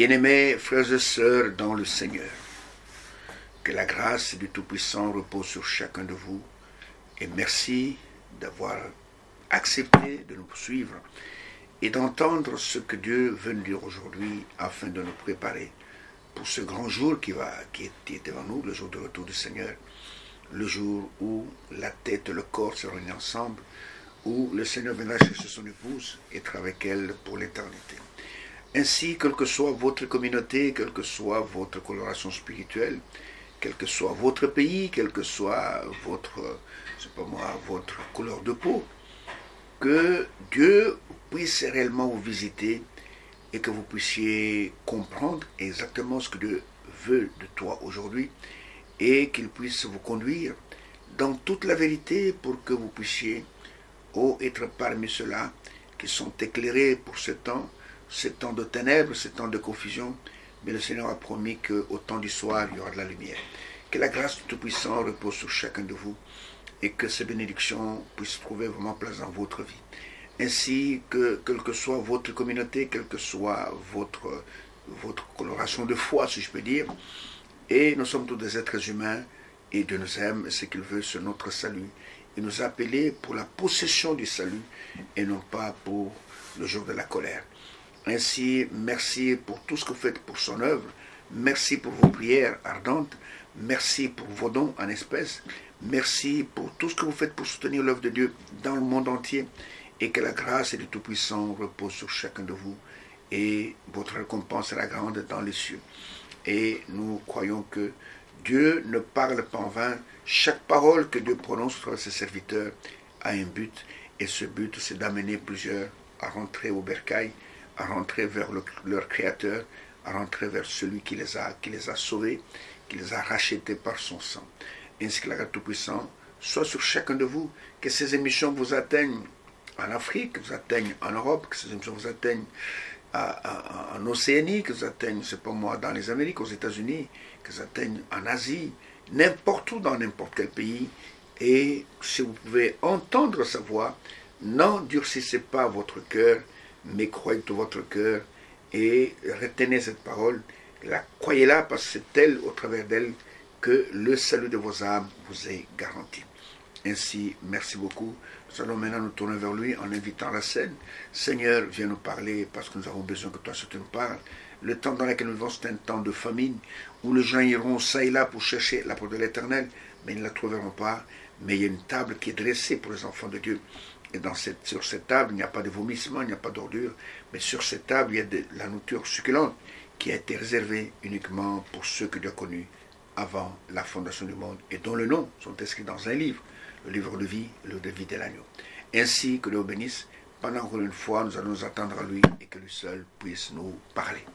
Bien-aimés frères et sœurs dans le Seigneur, que la grâce du Tout-Puissant repose sur chacun de vous et merci d'avoir accepté de nous suivre et d'entendre ce que Dieu veut nous dire aujourd'hui afin de nous préparer pour ce grand jour qui est devant nous, le jour de retour du Seigneur, le jour où la tête et le corps se réunissent ensemble, où le Seigneur viendra chercher son épouse et être avec elle pour l'éternité. Ainsi, quelle que soit votre communauté, quelle que soit votre coloration spirituelle, quel que soit votre pays, quelle que soit votre couleur de peau, que Dieu puisse réellement vous visiter et que vous puissiez comprendre exactement ce que Dieu veut de toi aujourd'hui et qu'il puisse vous conduire dans toute la vérité pour que vous puissiez être parmi ceux-là qui sont éclairés pour ce temps de ténèbres, ce temps de confusion, mais le Seigneur a promis qu'au temps du soir, il y aura de la lumière. Que la grâce du Tout-Puissant repose sur chacun de vous et que ces bénédictions puissent trouver vraiment place dans votre vie. Ainsi que, quelle que soit votre communauté, quelle que soit votre coloration de foi, si je peux dire, et nous sommes tous des êtres humains et Dieu nous aime, et ce qu'il veut, c'est notre salut. Il nous a appelés pour la possession du salut et non pas pour le jour de la colère. Ainsi, merci pour tout ce que vous faites pour son œuvre. Merci pour vos prières ardentes. Merci pour vos dons en espèces. Merci pour tout ce que vous faites pour soutenir l'œuvre de Dieu dans le monde entier. Et que la grâce du Tout-Puissant repose sur chacun de vous. Et votre récompense sera grande dans les cieux. Et nous croyons que Dieu ne parle pas en vain. Chaque parole que Dieu prononce sur ses serviteurs a un but. Et ce but, c'est d'amener plusieurs à rentrer au bercail, à rentrer vers leur Créateur, à rentrer vers celui qui les a sauvés, qui les a rachetés par son sang. Ainsi que la grâce Tout-Puissant soit sur chacun de vous, que ces émissions vous atteignent en Afrique, que vous atteignent en Europe, que ces émissions vous atteignent en Océanie, que vous atteignent, je sais pas moi, dans les Amériques, aux États-Unis, que vous atteignent en Asie, n'importe où, dans n'importe quel pays. Et si vous pouvez entendre sa voix, n'endurcissez pas votre cœur, mais croyez tout votre cœur et retenez cette parole, croyez-la parce que c'est elle, au travers d'elle, que le salut de vos âmes vous est garanti. Ainsi, merci beaucoup. Nous allons maintenant nous tourner vers lui en invitant la scène. Seigneur, viens nous parler parce que nous avons besoin que toi, tu nous parles. Le temps dans lequel nous vivons, c'est un temps de famine où les gens iront ça et là pour chercher la parole de l'Éternel, mais ils ne la trouveront pas. Mais il y a une table qui est dressée pour les enfants de Dieu. Et sur cette table, il n'y a pas de vomissement, il n'y a pas d'ordure, mais sur cette table, il y a de la nourriture succulente qui a été réservée uniquement pour ceux que Dieu a connus avant la fondation du monde et dont les noms sont inscrits dans un livre, le livre de vie, le livre de vie de l'agneau. Ainsi que Dieu bénisse, pendant encore une fois, nous allons nous attendre à lui et que lui seul puisse nous parler.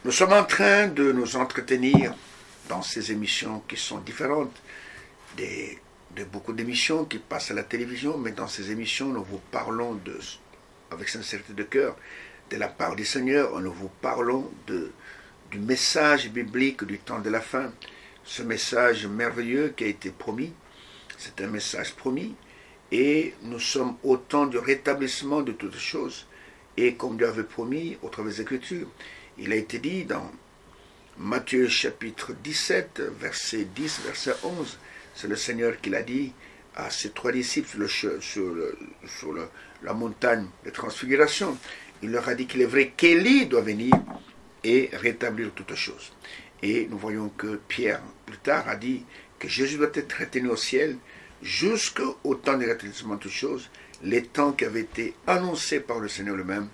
Nous sommes en train de nous entretenir dans ces émissions qui sont différentes de beaucoup d'émissions qui passent à la télévision, mais dans ces émissions, nous vous parlons avec sincérité de cœur, de la part du Seigneur, nous vous parlons du message biblique du temps de la fin, ce message merveilleux qui a été promis, c'est un message promis, et nous sommes au temps du rétablissement de toutes choses, et comme Dieu avait promis au travers des Écritures, il a été dit dans Matthieu chapitre 17, verset 10, verset 11, c'est le Seigneur qui l'a dit à ses trois disciples sur la montagne de transfiguration. Il leur a dit qu'il est vrai qu'Élie doit venir et rétablir toutes choses. Et nous voyons que Pierre, plus tard, a dit que Jésus doit être retenu au ciel jusqu'au temps du rétablissement de toutes choses, les temps qui avaient été annoncés par le Seigneur lui-même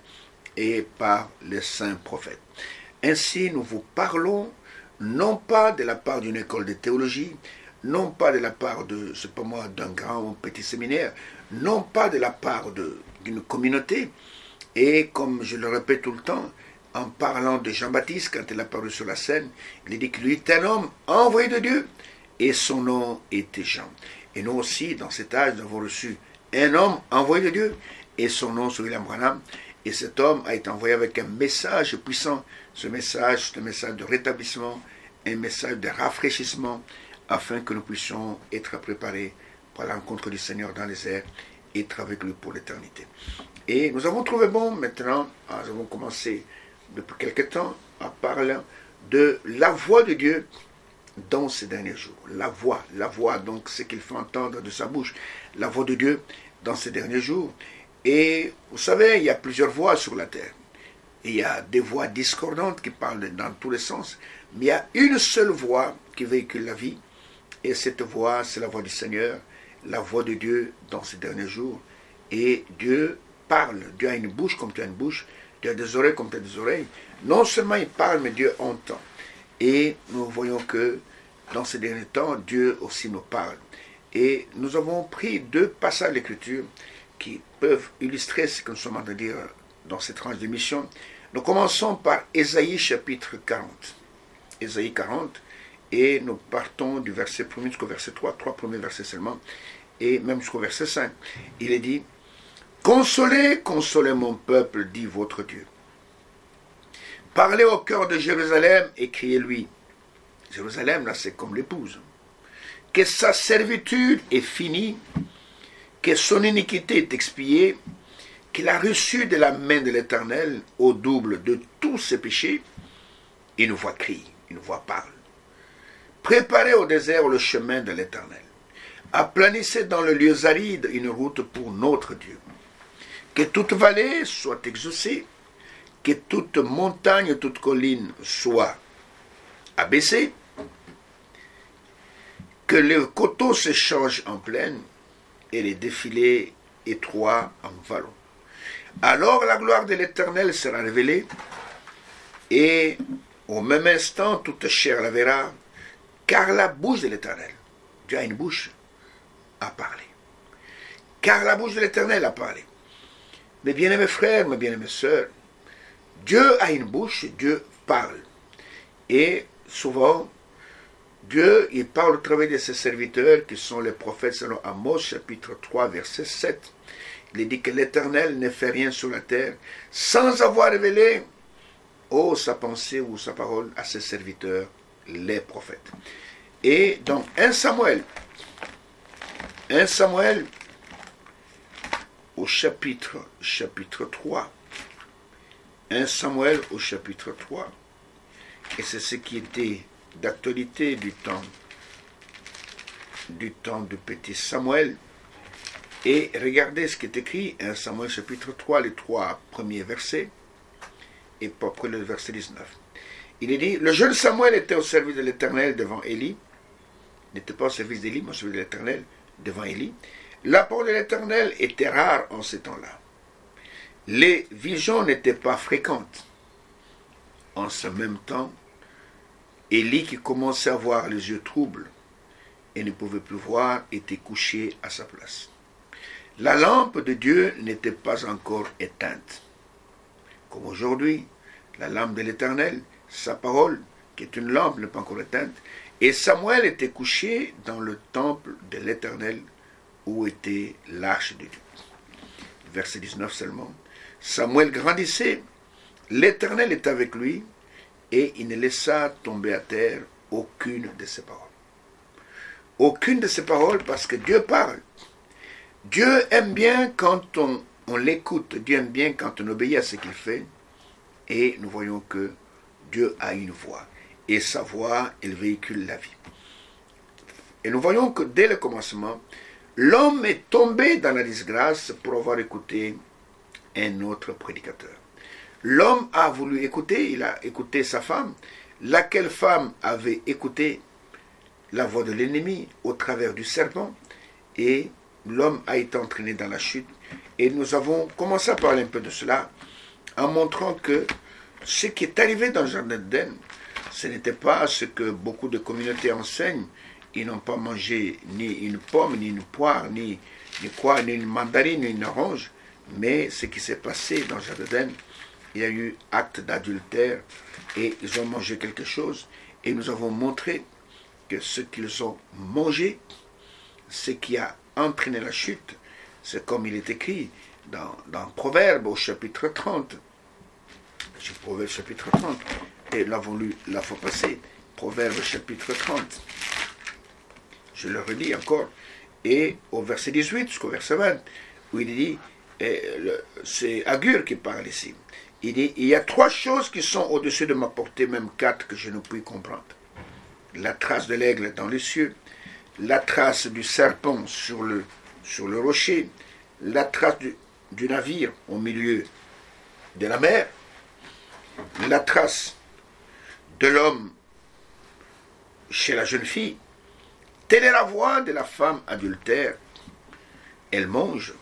et par les saints prophètes. Ainsi, nous vous parlons non pas de la part d'une école de théologie, non pas de la part d'un grand ou petit séminaire, non pas de la part d'une communauté. Et comme je le répète tout le temps, en parlant de Jean-Baptiste, quand il a apparu sur la scène, il dit que lui était un homme envoyé de Dieu, et son nom était Jean. Et nous aussi, dans cet âge, nous avons reçu un homme envoyé de Dieu, et son nom, c'est William Branham, et cet homme a été envoyé avec un message puissant. Ce message, c'est un message de rétablissement, un message de rafraîchissement, afin que nous puissions être préparés pour la rencontre du Seigneur dans les airs et être avec lui pour l'éternité. Et nous avons trouvé bon maintenant, nous avons commencé depuis quelque temps, en parlant de la voix de Dieu dans ces derniers jours. La voix, donc ce qu'il fait entendre de sa bouche, la voix de Dieu dans ces derniers jours. Et vous savez, il y a plusieurs voix sur la terre. Il y a des voix discordantes qui parlent dans tous les sens, mais il y a une seule voix qui véhicule la vie, et cette voix, c'est la voix du Seigneur, la voix de Dieu dans ces derniers jours. Et Dieu parle, Dieu a une bouche comme tu as une bouche, Dieu a des oreilles comme tu as des oreilles. Non seulement il parle, mais Dieu entend. Et nous voyons que dans ces derniers temps, Dieu aussi nous parle. Et nous avons pris 2 passages de l'Écriture qui peuvent illustrer ce que nous sommes en train de dire dans cette tranche d'émission. Nous commençons par Ésaïe chapitre 40. Ésaïe 40, et nous partons du verset 1 jusqu'au verset 3 premiers versets seulement, et même jusqu'au verset 5. Il est dit, « Consolez, consolez mon peuple, dit votre Dieu. Parlez au cœur de Jérusalem et criez-lui. » Jérusalem, là, c'est comme l'épouse. « Que sa servitude est finie, que son iniquité est expiée, qu'il a reçu de la main de l'Éternel au double de tous ses péchés. » Une voix crie, une voix parle. « Préparez au désert le chemin de l'Éternel. Aplanissez dans le lieu aride une route pour notre Dieu. Que toute vallée soit exaucée, que toute montagne, toute colline soit abaissée, que les coteaux se changent en plaine et les défilés étroits en vallons. Alors la gloire de l'Éternel sera révélée, et au même instant toute chair la verra, car la bouche de l'Éternel, Dieu a une bouche, a parlé. Car la bouche de l'Éternel a parlé. Mes bien-aimés frères, mes bien-aimées sœurs, Dieu a une bouche, Dieu parle. Et souvent, Dieu, il parle au travers de ses serviteurs qui sont les prophètes selon Amos chapitre 3 verset 7. Il dit que l'Éternel ne fait rien sur la terre sans avoir révélé sa pensée ou sa parole à ses serviteurs, les prophètes. Et donc 1 Samuel au chapitre 3. 1 Samuel au chapitre 3. Et c'est ce qui était d'actualité du temps du petit Samuel. Et regardez ce qui est écrit, 1 Samuel chapitre 3, les 3 premiers versets, et pas après le verset 19. Il est dit, le jeune Samuel était au service de l'Éternel devant Élie, n'était pas au service d'Élie, mais au service de l'Éternel devant Élie. La parole de l'Éternel était rare en ces temps-là. Les visions n'étaient pas fréquentes. En ce même temps, Élie, qui commençait à avoir les yeux troubles et ne pouvait plus voir, était couché à sa place. La lampe de Dieu n'était pas encore éteinte. Comme aujourd'hui, la lampe de l'Éternel, sa parole, qui est une lampe, n'est pas encore éteinte. Et Samuel était couché dans le temple de l'Éternel, où était l'arche de Dieu. Verset 19 seulement. Samuel grandissait, l'Éternel était avec lui, et il ne laissa tomber à terre aucune de ses paroles. Aucune de ses paroles, parce que Dieu parle. Dieu aime bien quand on l'écoute, Dieu aime bien quand on obéit à ce qu'il fait, et nous voyons que Dieu a une voix, et sa voix, elle véhicule la vie. Et nous voyons que dès le commencement, l'homme est tombé dans la disgrâce pour avoir écouté un autre prédicateur. L'homme a voulu écouter, il a écouté sa femme, laquelle femme avait écouté la voix de l'ennemi au travers du serpent, et l'homme a été entraîné dans la chute. Et nous avons commencé à parler un peu de cela, en montrant que ce qui est arrivé dans le jardin d'Éden, ce n'était pas ce que beaucoup de communautés enseignent. Ils n'ont pas mangé ni une pomme, ni une poire, ni une mandarine, ni une orange. Mais ce qui s'est passé dans le jardin d'Éden, il y a eu acte d'adultère et ils ont mangé quelque chose. Et nous avons montré que ce qu'ils ont mangé, ce qui a entraîné la chute, c'est comme il est écrit dans Proverbes au chapitre 30. Proverbes chapitre 30. Et nous l'avons lu la fois passée. Proverbes chapitre 30. Je le redis encore. Et au verset 18 jusqu'au verset 20, où il dit, c'est Agur qui parle ici. il dit, il y a 3 choses qui sont au-dessus de ma portée, même 4 que je ne puis comprendre. La trace de l'aigle dans les cieux, la trace du serpent sur le rocher, la trace du navire au milieu de la mer, la trace de l'homme chez la jeune fille. Telle est la voix de la femme adultère. Elle mange,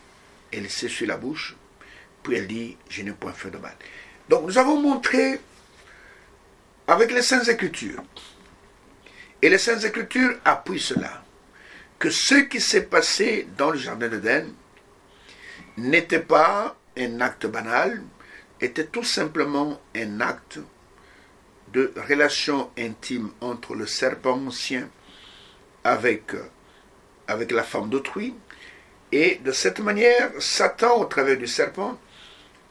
elle s'essuie la bouche, puis elle dit, je n'ai point fait de mal. Donc nous avons montré avec les Saintes Écritures, et les Saintes Écritures appuient cela, que ce qui s'est passé dans le Jardin d'Éden n'était pas un acte banal, était tout simplement un acte de relation intime entre le serpent ancien avec la femme d'autrui. Et de cette manière, Satan, au travers du serpent,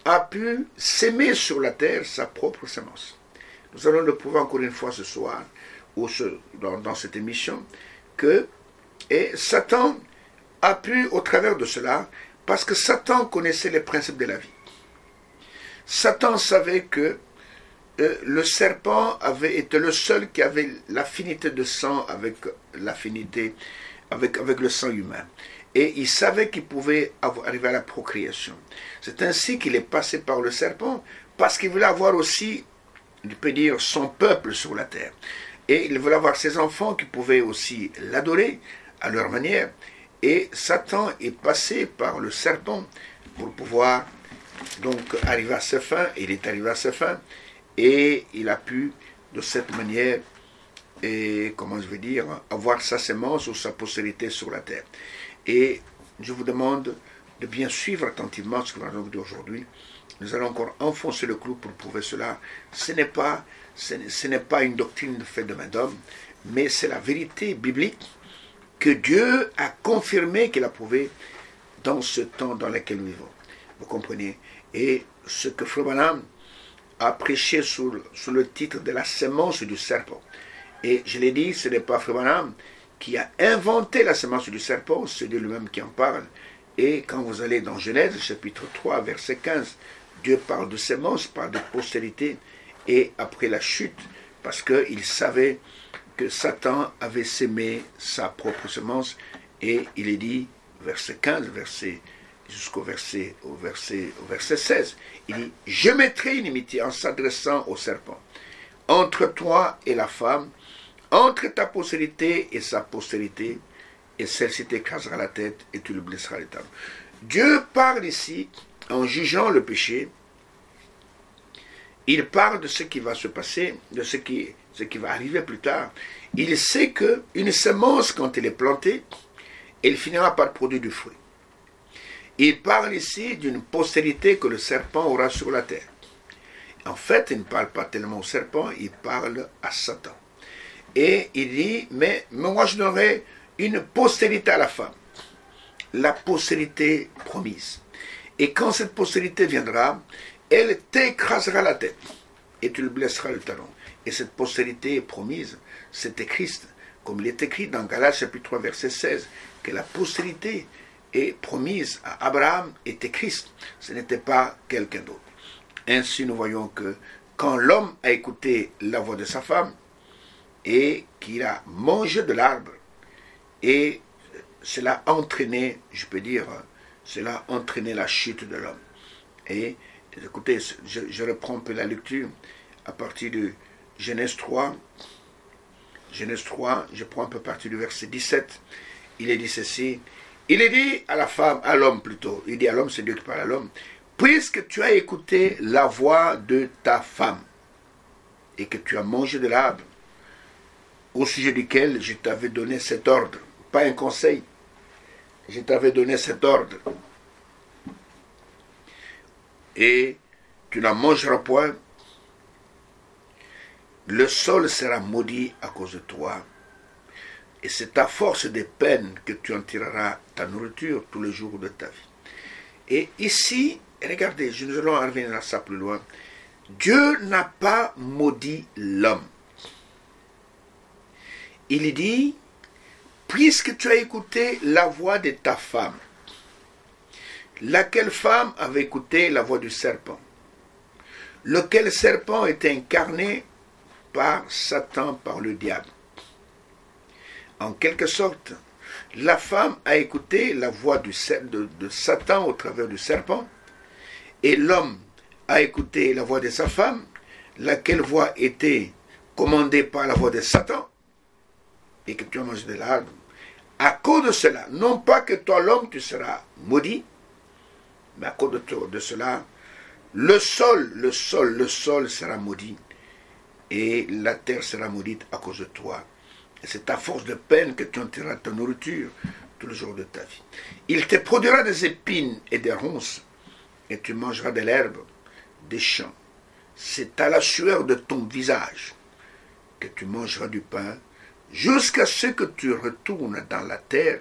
a pu s'aimer sur la terre sa propre semence. Nous allons le prouver encore une fois ce soir, ou dans cette émission, que Satan a pu, au travers de cela, parce que Satan connaissait les principes de la vie. Satan savait que le serpent était le seul qui avait l'affinité de sang avec le sang humain. Et il savait qu'il pouvait arriver à la procréation. C'est ainsi qu'il est passé par le serpent, parce qu'il voulait avoir aussi, il peut dire, son peuple sur la terre. Et il voulait avoir ses enfants qui pouvaient aussi l'adorer à leur manière. Et Satan est passé par le serpent pour pouvoir donc arriver à ses fins. Il est arrivé à ses fins et il a pu de cette manière, avoir sa semence ou sa postérité sur la terre. Et je vous demande de bien suivre attentivement ce que nous allons dire aujourd'hui. Nous allons encore enfoncer le clou pour prouver cela. Ce n'est pas une doctrine faite de main d'homme, mais c'est la vérité biblique que Dieu a confirmé qu'il a prouvé dans ce temps dans lequel nous vivons. Vous comprenez? Et ce que Frère Branham a prêché sous le titre de la semence du serpent. Et je l'ai dit, ce n'est pas Frère Branham qui a inventé la semence du serpent, c'est Dieu lui-même qui en parle. Et quand vous allez dans Genèse, chapitre 3, verset 15, Dieu parle de semence, parle de postérité, et après la chute, parce qu'il savait que Satan avait sémé sa propre semence, et il est dit, verset 15, jusqu'au verset 16, il dit, « Je mettrai une inimitié en s'adressant au serpent, entre toi et la femme, entre ta postérité et sa postérité, et celle-ci t'écrasera la tête et tu le blesseras les talons. » Dieu parle ici, en jugeant le péché, il parle de ce qui va se passer, de ce qui va arriver plus tard. Il sait qu'une semence, quand elle est plantée, elle finira par produire du fruit. Il parle ici d'une postérité que le serpent aura sur la terre. En fait, il ne parle pas tellement au serpent, il parle à Satan. Et il dit, mais moi je donnerai une postérité à la femme, la postérité promise. Et quand cette postérité viendra, elle t'écrasera la tête et tu le blesseras le talon. Et cette postérité promise, c'était Christ, comme il est écrit dans Galates chapitre 3 verset 16, que la postérité est promise à Abraham était Christ, ce n'était pas quelqu'un d'autre. Ainsi nous voyons que quand l'homme a écouté la voix de sa femme, et qu'il a mangé de l'arbre, et cela a entraîné, je peux dire, cela a entraîné la chute de l'homme. Et écoutez, je reprends un peu la lecture à partir de Genèse 3. Genèse 3, je prends un peu partir du verset 17. Il est dit ceci, il est dit à la femme, à l'homme plutôt, il dit à l'homme, c'est Dieu qui parle à l'homme, puisque tu as écouté la voix de ta femme, et que tu as mangé de l'arbre, au sujet duquel je t'avais donné cet ordre, pas un conseil, je t'avais donné cet ordre, et tu n'en mangeras point, le sol sera maudit à cause de toi, et c'est à force des peines que tu en tireras ta nourriture tous les jours de ta vie. Et ici, regardez, nous allons revenir à ça plus loin, Dieu n'a pas maudit l'homme. Il dit, puisque tu as écouté la voix de ta femme, laquelle femme avait écouté la voix du serpent? lequel serpent est incarné par Satan, par le diable. En quelque sorte, la femme a écouté la voix de Satan au travers du serpent, et l'homme a écouté la voix de sa femme, laquelle voix était commandée par la voix de Satan, et que tu as mangé de l'arbre. À cause de cela, non pas que toi l'homme tu seras maudit, mais à cause de cela, le sol sera maudit, et la terre sera maudite à cause de toi. Et c'est à force de peine que tu en tireras ta nourriture tous les jours de ta vie. Il te produira des épines et des ronces, et tu mangeras de l'herbe des champs. C'est à la sueur de ton visage que tu mangeras du pain, jusqu'à ce que tu retournes dans la terre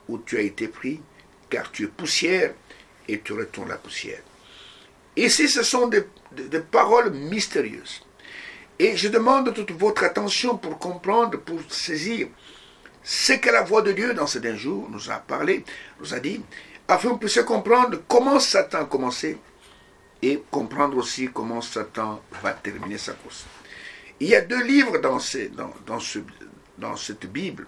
où tu as été pris, car tu es poussière, et tu retournes la poussière. Ici, ce sont des paroles mystérieuses. Et je demande toute votre attention pour comprendre, pour saisir ce que la voix de Dieu dans ces derniers jours nous a parlé, nous a dit, afin que vous puissiez comprendre comment Satan a commencé et comprendre aussi comment Satan va terminer sa course. Il y a 2 livres dans cette Bible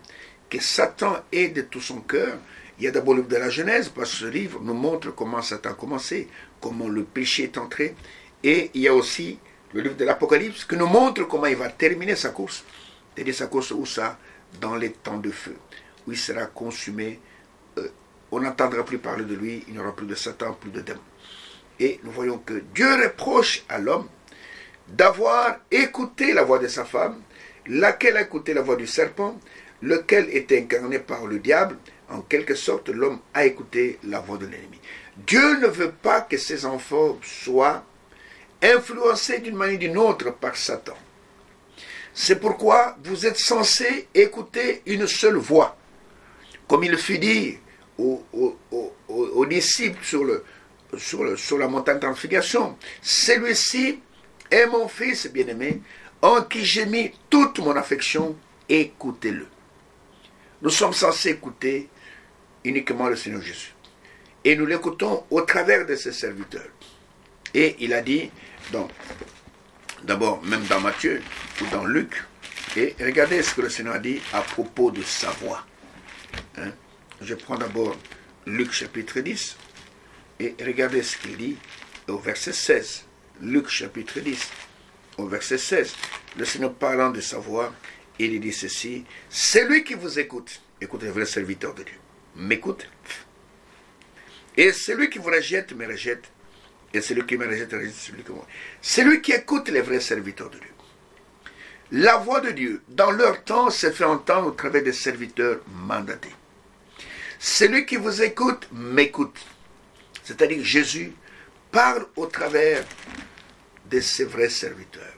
que Satan est de tout son cœur. Il y a d'abord le livre de la Genèse, parce que ce livre nous montre comment Satan a commencé, comment le péché est entré. Et il y a aussi le livre de l'Apocalypse qui nous montre comment il va terminer sa course. C'est-à-dire sa course où ça? Dans les temps de feu, où il sera consumé. On n'entendra plus parler de lui, il n'y aura plus de Satan, plus de démons. Et nous voyons que Dieu reproche à l'homme d'avoir écouté la voix de sa femme, laquelle a écouté la voix du serpent, lequel est incarné par le diable. En quelque sorte, l'homme a écouté la voix de l'ennemi. Dieu ne veut pas que ses enfants soient influencés d'une manière ou d'une autre par Satan. C'est pourquoi vous êtes censés écouter une seule voix. Comme il fut dit aux disciples sur la montagne de transfiguration, celui-ci est mon fils bien-aimé, en qui j'ai mis toute mon affection, écoutez-le. Nous sommes censés écouter uniquement le Seigneur Jésus. Et nous l'écoutons au travers de ses serviteurs. Et il a dit, d'abord même dans Matthieu ou dans Luc, et regardez ce que le Seigneur a dit à propos de sa voix. Je prends d'abord Luc chapitre 10, et regardez ce qu'il dit au verset 16. Luc chapitre 10, au verset 16. Le Seigneur parlant de sa voix, il dit ceci: celui qui vous écoute, écoutez le vrai serviteur de Dieu, m'écoute. Et celui qui vous rejette, me rejette. Et celui qui me rejette, rejette celui que moi. Celui qui écoute les vrais serviteurs de Dieu. La voix de Dieu, dans leur temps, s'est fait entendre au travers des serviteurs mandatés. Celui qui vous écoute, m'écoute. C'est-à-dire Jésus parle au travers de ses vrais serviteurs.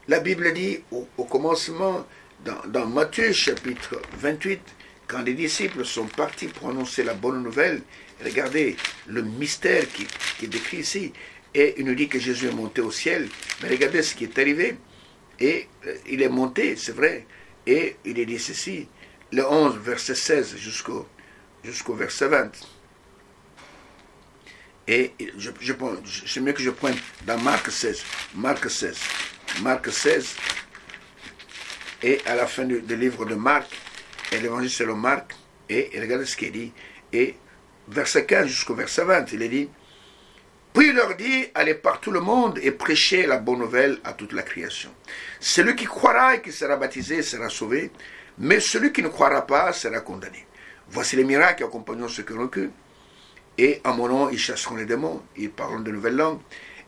La Bible dit au commencement, dans Matthieu chapitre 28, quand les disciples sont partis pour annoncer la bonne nouvelle, regardez le mystère qui est décrit ici. Et il nous dit que Jésus est monté au ciel. Mais regardez ce qui est arrivé. Et il est monté, c'est vrai. Et il est dit ceci, le 11, verset 16 jusqu'au verset 20. Et c'est mieux que je prenne dans Marc 16. Marc 16. Et à la fin du livre de Marc, et l'évangile selon Marc, et regardez ce qu'il dit. Et verset 15 jusqu'au verset 20, il est dit: puis il leur dit, allez par tout le monde et prêchez la bonne nouvelle à toute la création. Celui qui croira et qui sera baptisé sera sauvé, mais celui qui ne croira pas sera condamné. Voici les miracles qui accompagneront ceux qui ont cru. Et en mon nom, ils chasseront les démons, ils parleront de nouvelles langues,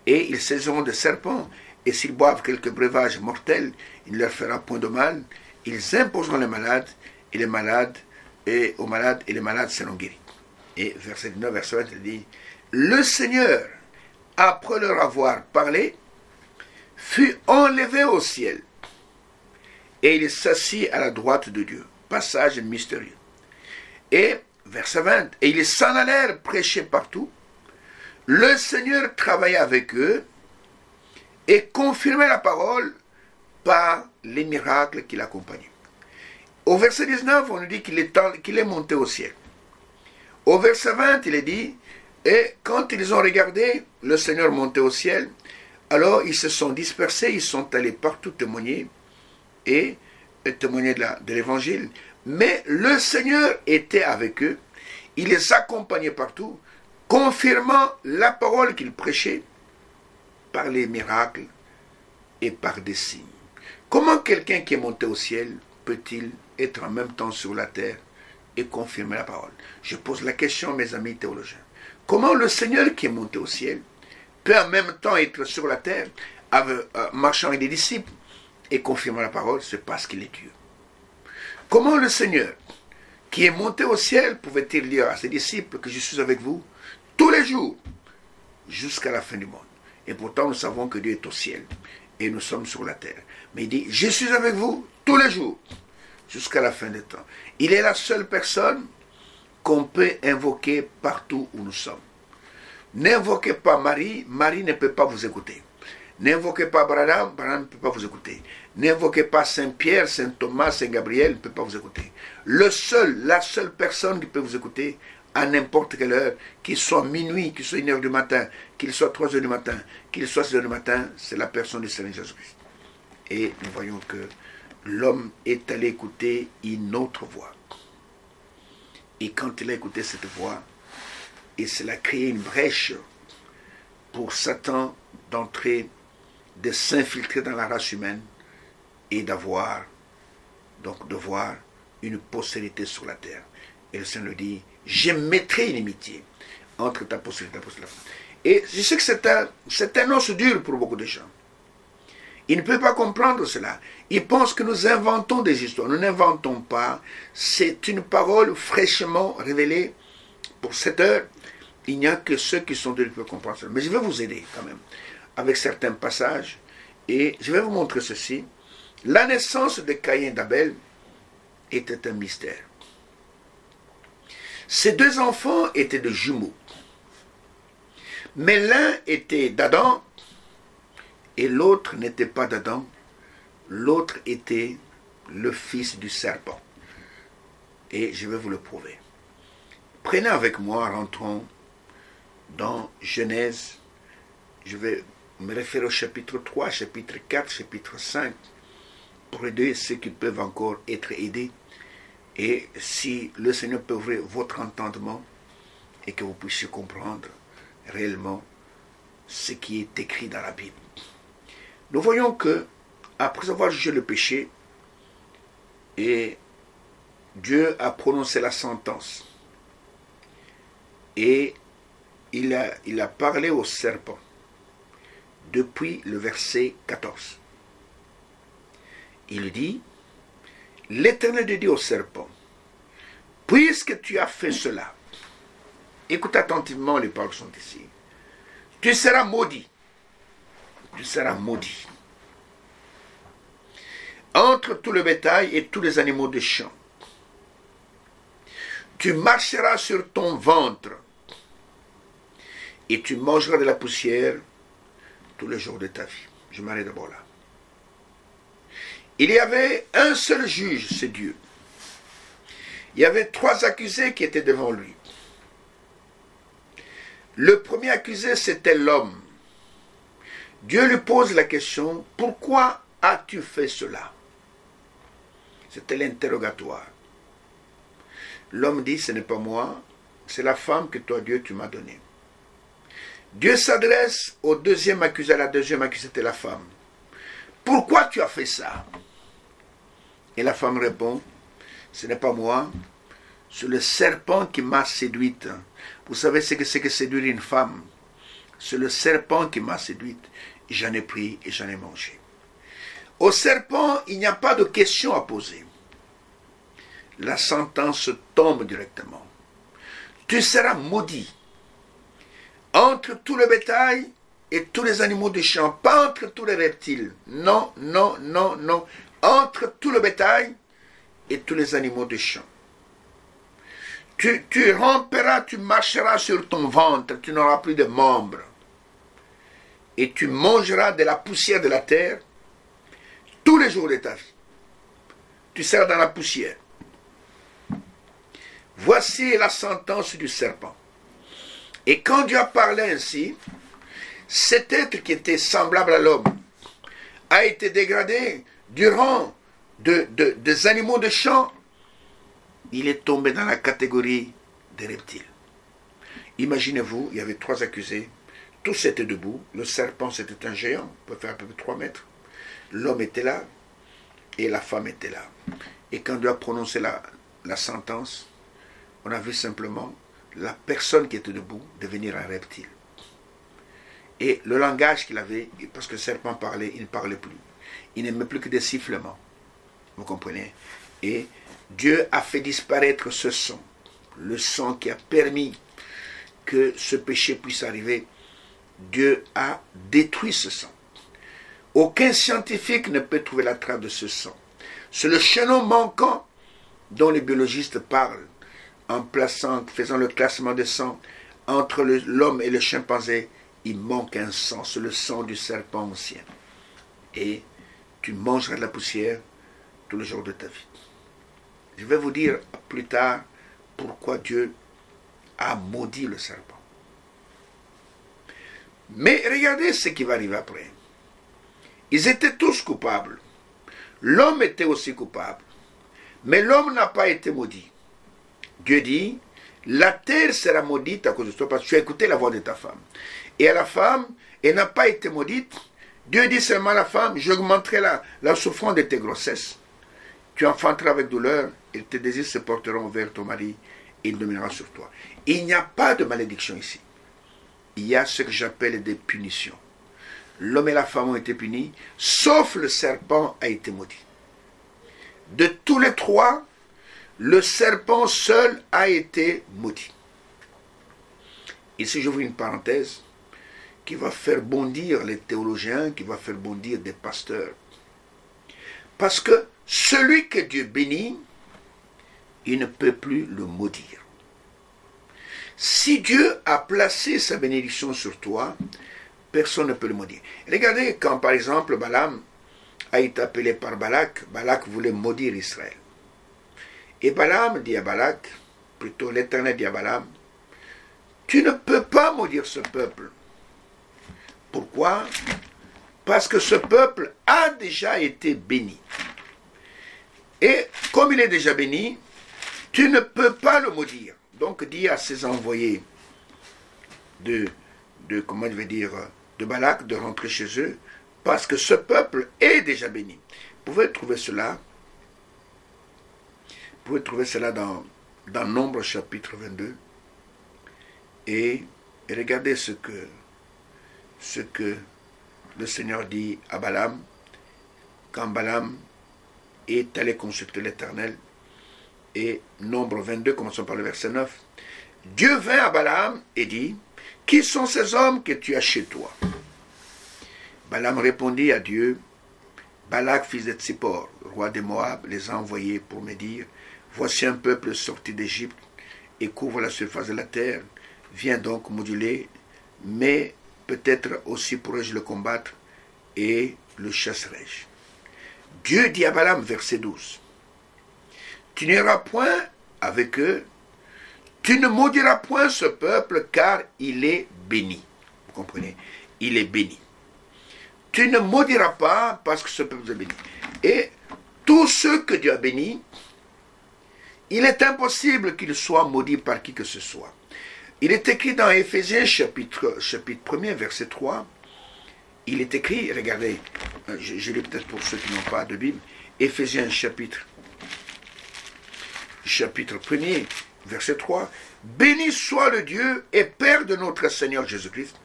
et ils saisiront des serpents, et s'ils boivent quelques breuvages mortels, il ne leur fera point de mal. Ils imposeront les malades, et aux malades, et les malades seront guéris. Et verset 19, verset 20, il dit: le Seigneur, après leur avoir parlé, fut enlevé au ciel, et il s'assit à la droite de Dieu. Passage mystérieux. Et verset 20, et ils s'en allèrent prêcher partout. Le Seigneur travaillait avec eux et confirmait la parole par les miracles qui l'accompagnaient. Au verset 19, on nous dit qu'il est monté au ciel. Au verset 20, il est dit: et quand ils ont regardé le Seigneur monter au ciel, Alors ils se sont dispersés, ils sont allés partout témoigner et témoigner de l'évangile. Mais le Seigneur était avec eux, il les accompagnait partout, confirmant la parole qu'ils prêchaient par les miracles et par des signes. Comment quelqu'un qui est monté au ciel peut-il être en même temps sur la terre et confirmer la parole? Je pose la question, mes amis théologiens. Comment le Seigneur qui est monté au ciel peut en même temps être sur la terre, marchant avec des disciples et confirmer la parole? C'est parce qu'il est Dieu. Comment le Seigneur qui est monté au ciel pouvait-il dire à ses disciples que je suis avec vous tous les jours jusqu'à la fin du monde? Et pourtant nous savons que Dieu est au ciel et nous sommes sur la terre. Mais il dit, je suis avec vous tous les jours jusqu'à la fin des temps. Il est la seule personne qu'on peut invoquer partout où nous sommes. N'invoquez pas Marie, Marie ne peut pas vous écouter. N'invoquez pas Branham, Branham ne peut pas vous écouter. N'invoquez pas Saint-Pierre, Saint-Thomas, Saint-Gabriel, ne peut pas vous écouter. La seule personne qui peut vous écouter à n'importe quelle heure, qu'il soit minuit, qu'il soit 1h du matin, qu'il soit 3h du matin, qu'il soit 6h du matin, c'est la personne du Seigneur Jésus-Christ. Et nous voyons que l'homme est allé écouter une autre voix. Et quand il a écouté cette voix, et cela a créé une brèche pour Satan d'entrer, de s'infiltrer dans la race humaine et de voir une postérité sur la terre. Et le Seigneur dit, je mettrai une amitié entre ta postérité et ta postérité. Et je sais que c'est un os dur pour beaucoup de gens. Ils ne peuvent pas comprendre cela. Ils pensent que nous inventons des histoires. Nous n'inventons pas. C'est une parole fraîchement révélée pour cette heure. Il n'y a que ceux qui sont de peuvent comprendre cela. Mais je vais vous aider quand même avec certains passages. Et je vais vous montrer ceci. La naissance de Caïn et d'Abel était un mystère. Ces deux enfants étaient de jumeaux. Mais l'un était d'Adam et l'autre n'était pas d'Adam. L'autre était le fils du serpent. Et je vais vous le prouver. Prenez avec moi, rentrons dans Genèse. Je vais me référer au chapitre 3, chapitre 4, chapitre 5, pour aider ceux qui peuvent encore être aidés. Et si le Seigneur peut ouvrir votre entendement et que vous puissiez comprendre réellement ce qui est écrit dans la Bible. Nous voyons que, après avoir jugé le péché, et Dieu a prononcé la sentence. Et il a parlé au serpent depuis le verset 14. Il dit, l'Éternel dit au serpent, puisque tu as fait cela, écoute attentivement les paroles qui sont ici, tu seras maudit. Tu seras maudit. Entre tout le bétail et tous les animaux de champ. Tu marcheras sur ton ventre et tu mangeras de la poussière tous les jours de ta vie. Je m'arrête d'abord là. Il y avait un seul juge, c'est Dieu. Il y avait 3 accusés qui étaient devant lui. Le premier accusé, c'était l'homme. Dieu lui pose la question, pourquoi as-tu fait cela? C'était l'interrogatoire. L'homme dit, ce n'est pas moi, c'est la femme que toi, Dieu, tu m'as donnée. Dieu s'adresse au deuxième accusé, la deuxième accusée, c'était la femme. Pourquoi tu as fait ça? Et la femme répond, ce n'est pas moi, c'est le serpent qui m'a séduite. Vous savez ce que c'est que séduire une femme? C'est le serpent qui m'a séduite. J'en ai pris et j'en ai mangé. Au serpent, il n'y a pas de question à poser. La sentence tombe directement. Tu seras maudit entre tout le bétail et tous les animaux du champ, pas entre tous les reptiles. Non, non, non, non. Entre tout le bétail et tous les animaux du champ. Tu ramperas, tu marcheras sur ton ventre, tu n'auras plus de membres. Et tu mangeras de la poussière de la terre tous les jours de ta vie. Tu seras dans la poussière. Voici la sentence du serpent. Et quand Dieu a parlé ainsi, cet être qui était semblable à l'homme a été dégradé du rang des animaux de champ. Il est tombé dans la catégorie des reptiles. Imaginez-vous, il y avait 3 accusés, tous étaient debout, le serpent c'était un géant, il peut faire à peu près 3 mètres, l'homme était là et la femme était là. Et quand Dieu a prononcé la sentence, on a vu simplement la personne qui était debout devenir un reptile. Et le langage qu'il avait, parce que le serpent parlait, il ne parlait plus. Il n'aimait plus que des sifflements. Vous comprenez? Et Dieu a fait disparaître ce sang. Le sang qui a permis que ce péché puisse arriver. Dieu a détruit ce sang. Aucun scientifique ne peut trouver la trace de ce sang. C'est le chaînon manquant dont les biologistes parlent en faisant le classement des sangs entre l'homme et le chimpanzé. Il manque un sang, c'est le sang du serpent ancien. Et tu mangeras de la poussière tous les jours de ta vie. Je vais vous dire plus tard pourquoi Dieu a maudit le serpent. Mais regardez ce qui va arriver après. Ils étaient tous coupables. L'homme était aussi coupable. Mais l'homme n'a pas été maudit. Dieu dit, la terre sera maudite à cause de toi parce que tu as écouté la voix de ta femme. Et à la femme, elle n'a pas été maudite. Dieu dit seulement à la femme, j'augmenterai la souffrance de tes grossesses. Tu enfanteras avec douleur, et tes désirs se porteront vers ton mari, et il dominera sur toi. Il n'y a pas de malédiction ici. Il y a ce que j'appelle des punitions. L'homme et la femme ont été punis, sauf le serpent a été maudit. De tous les 3, le serpent seul a été maudit. Ici, j'ouvre une parenthèse qui va faire bondir les théologiens, qui va faire bondir des pasteurs. Parce que celui que Dieu bénit, il ne peut plus le maudire. Si Dieu a placé sa bénédiction sur toi, personne ne peut le maudire. Regardez quand par exemple Balaam a été appelé par Balak, Balak voulait maudire Israël. Et Balaam dit à Balak, plutôt l'Éternel dit à Balaam, tu ne peux pas maudire ce peuple. Pourquoi? Parce que ce peuple a déjà été béni. Et comme il est déjà béni, tu ne peux pas le maudire. Donc dis à ses envoyés de Balak de rentrer chez eux, parce que ce peuple est déjà béni. Vous pouvez trouver cela dans Nombre chapitre 22. Et regardez ce que le Seigneur dit à Balaam, quand Balaam est allé consulter l'Éternel. Et Nombre 22, commençons par le verset 9. Dieu vint à Balaam et dit, qui sont ces hommes que tu as chez toi? Balaam répondit à Dieu, Balak, fils de Tsippor, roi de Moab, les a envoyés pour me dire, voici un peuple sorti d'Égypte et couvre la surface de la terre. Viens donc moduler, mais peut-être aussi pourrais-je le combattre et le chasserai-je. Dieu dit à Balaam, verset 12, tu n'iras point avec eux, tu ne maudiras point ce peuple, car il est béni. Vous comprenez? Il est béni. Tu ne maudiras pas parce que ce peuple est béni. Et tous ceux que Dieu a bénis, il est impossible qu'ils soient maudits par qui que ce soit. Il est écrit dans Éphésiens chapitre 1er, verset 3, il est écrit, regardez, je lis peut-être pour ceux qui n'ont pas de Bible, Éphésiens chapitre 1er, verset 3, béni soit le Dieu et Père de notre Seigneur Jésus-Christ,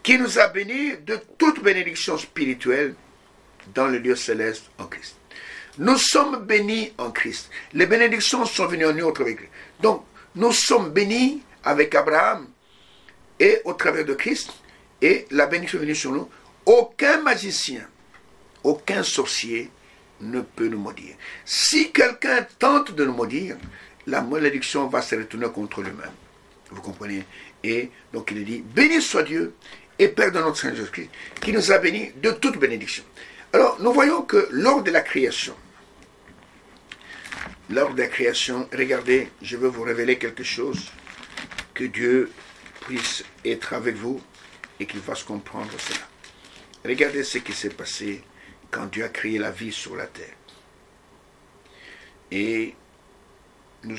qui nous a bénis de toute bénédiction spirituelle dans le lieu céleste en Christ. Nous sommes bénis en Christ. Les bénédictions sont venues en nous au travers de Christ. Donc, nous sommes bénis avec Abraham et au travers de Christ, et la bénédiction est venue sur nous. Aucun magicien, aucun sorcier ne peut nous maudire. Si quelqu'un tente de nous maudire, la malédiction va se retourner contre lui-même. Vous comprenez? Et donc il est dit, béni soit Dieu et Père de notre Seigneur Jésus-Christ, qui nous a bénis de toute bénédiction. Alors, nous voyons que lors de la création, regardez, je veux vous révéler quelque chose, que Dieu puisse être avec vous et qu'il fasse comprendre cela. Regardez ce qui s'est passé quand Dieu a créé la vie sur la terre. Et nous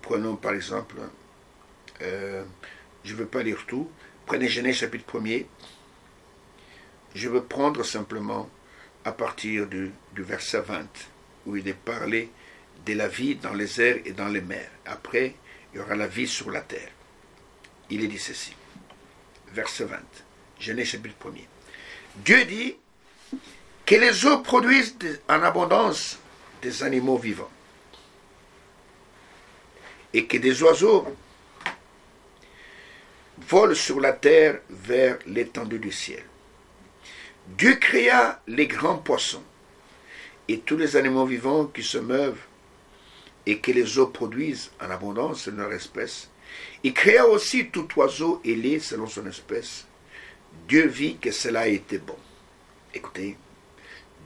prenons par exemple, je ne veux pas lire tout, prenez Genèse chapitre 1er, je veux prendre simplement à partir du verset 20, où il est parlé de la vie dans les airs et dans les mers. Après, il y aura la vie sur la terre. Il est dit ceci, verset 20, Genèse chapitre 1er. Dieu dit que les eaux produisent en abondance des animaux vivants et que des oiseaux volent sur la terre vers l'étendue du ciel. Dieu créa les grands poissons et tous les animaux vivants qui se meuvent et que les eaux produisent en abondance de leur espèce. Il créa aussi tout oiseau ailé selon son espèce. Dieu vit que cela était bon. Écoutez,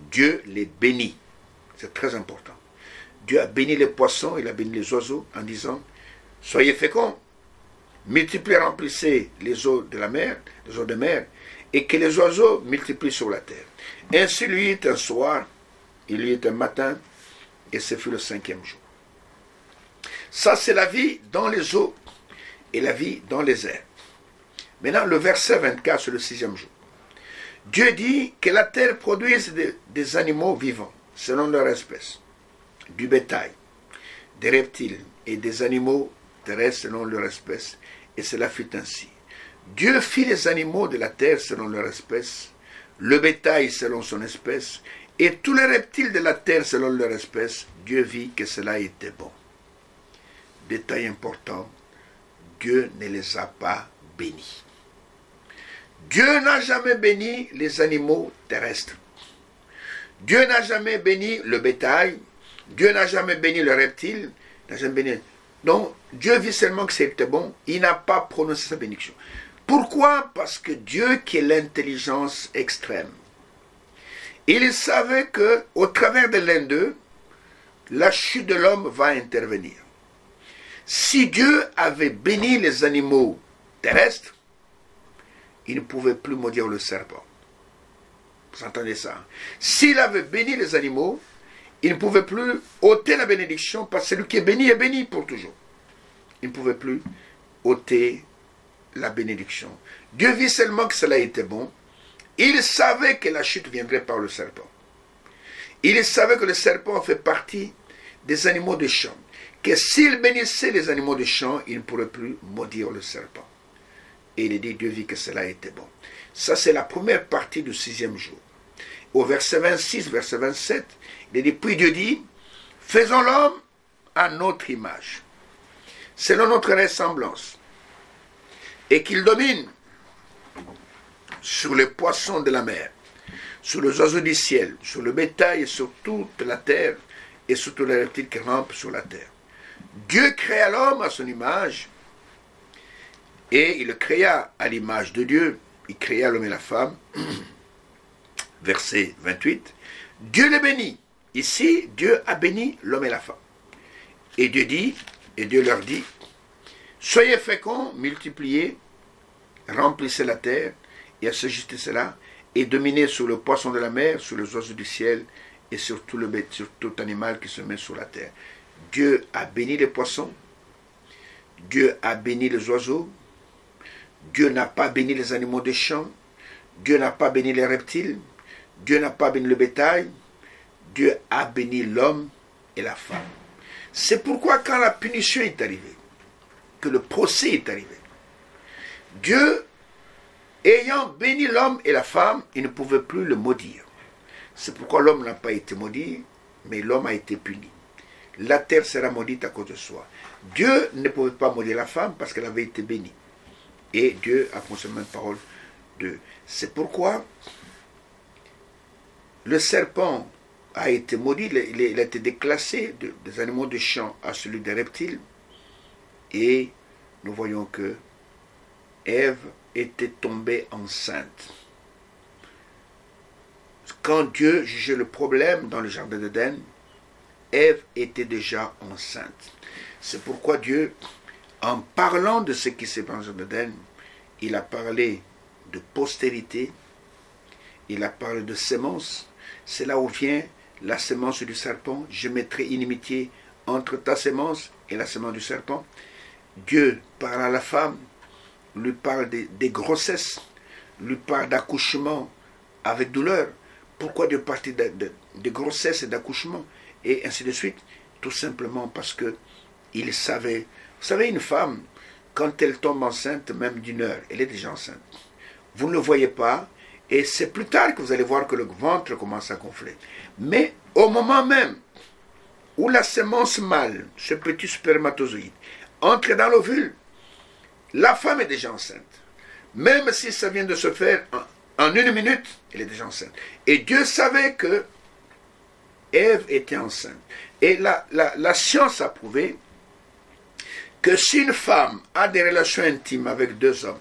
Dieu les bénit. C'est très important. Dieu a béni les poissons, il a béni les oiseaux en disant, soyez féconds, multipliez, remplissez les eaux de la mer, les eaux de mer, et que les oiseaux multiplient sur la terre. Ainsi lui est un soir, il lui est un matin, et ce fut le 5e jour. Ça, c'est la vie dans les eaux et la vie dans les airs. Maintenant, le verset 24 sur le 6e jour. Dieu dit que la terre produise des animaux vivants, selon leur espèce, du bétail, des reptiles et des animaux terrestres selon leur espèce, et cela fut ainsi. Dieu fit les animaux de la terre selon leur espèce, le bétail selon son espèce, et tous les reptiles de la terre selon leur espèce. Dieu vit que cela était bon. Détail important, Dieu ne les a pas bénis. Dieu n'a jamais béni les animaux terrestres. Dieu n'a jamais béni le bétail. Dieu n'a jamais béni le reptile. Donc, Dieu vit seulement que c'était bon. Il n'a pas prononcé sa bénédiction. Pourquoi? Parce que Dieu, qui est l'intelligence extrême, il savait qu'au travers de l'un d'eux, la chute de l'homme va intervenir. Si Dieu avait béni les animaux terrestres, il ne pouvait plus maudire le serpent. Vous entendez ça? S'il avait béni les animaux, il ne pouvait plus ôter la bénédiction, parce que celui qui est béni pour toujours. Il ne pouvait plus ôter la bénédiction. Dieu vit seulement que cela était bon. Il savait que la chute viendrait par le serpent. Il savait que le serpent fait partie des animaux de champ. Que s'il bénissait les animaux de champ, il ne pourrait plus maudire le serpent. Et il dit, Dieu vit que cela était bon. Ça, c'est la première partie du 6e jour. Au verset 26, verset 27, il dit, puis Dieu dit, faisons l'homme à notre image, selon notre ressemblance, et qu'il domine sur les poissons de la mer, sur les oiseaux du ciel, sur le bétail et sur toute la terre, et sur tous les reptiles qui rampent sur la terre. Dieu créa l'homme à son image, et il le créa à l'image de Dieu. Il créa l'homme et la femme. Verset 28. Dieu les bénit. Ici, Dieu a béni l'homme et la femme. Et Dieu leur dit, soyez féconds, multipliez, remplissez la terre, et assujettez cela, et dominez sur le poisson de la mer, sur les oiseaux du ciel, et sur tout animal qui se met sur la terre. Dieu a béni les poissons, Dieu a béni les oiseaux, Dieu n'a pas béni les animaux des champs, Dieu n'a pas béni les reptiles, Dieu n'a pas béni le bétail, Dieu a béni l'homme et la femme. C'est pourquoi quand la punition est arrivée, que le procès est arrivé, Dieu, ayant béni l'homme et la femme, il ne pouvait plus le maudire. C'est pourquoi l'homme n'a pas été maudit, mais l'homme a été puni. La terre sera maudite à cause de soi. Dieu ne pouvait pas maudire la femme parce qu'elle avait été bénie. Et Dieu a consommé une parole de... C'est pourquoi le serpent a été maudit, il a été déclassé des animaux de champ à celui des reptiles. Et nous voyons que Ève était tombée enceinte. Quand Dieu jugeait le problème dans le jardin d'Éden, Ève était déjà enceinte. C'est pourquoi Dieu, en parlant de ce qui s'est passé dans le jardin d'Éden, il a parlé de postérité. Il a parlé de sémence. C'est là où vient la sémence du serpent. Je mettrai inimitié entre ta sémence et la sémence du serpent. Dieu parle à la femme, lui parle des grossesses, lui parle d'accouchement avec douleur. Pourquoi Dieu parle de grossesse et d'accouchement et ainsi de suite? Tout simplement parce que il savait. Vous savez, une femme, quand elle tombe enceinte, même d'une heure, elle est déjà enceinte. Vous ne le voyez pas, et c'est plus tard que vous allez voir que le ventre commence à gonfler. Mais au moment même où la sémence mâle, ce petit spermatozoïde, entre dans l'ovule, la femme est déjà enceinte. Même si ça vient de se faire en une minute, elle est déjà enceinte. Et Dieu savait que Ève était enceinte. Et la science a prouvé que si une femme a des relations intimes avec deux hommes,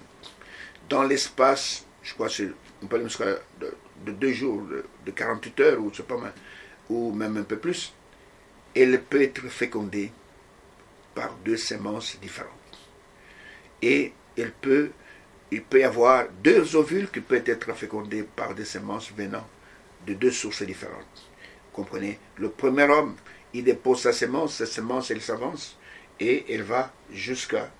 dans l'espace, je crois que c'est de 2 jours, de 48 heures, ou c'est pas mal, ou même un peu plus, elle peut être fécondée par 2 sémences différentes. Et il peut y avoir 2 ovules qui peuvent être fécondés par des sémences venant de 2 sources différentes. Vous comprenez? Le premier homme, il dépose sa sémence, elle s'avance, et elle va jusqu'à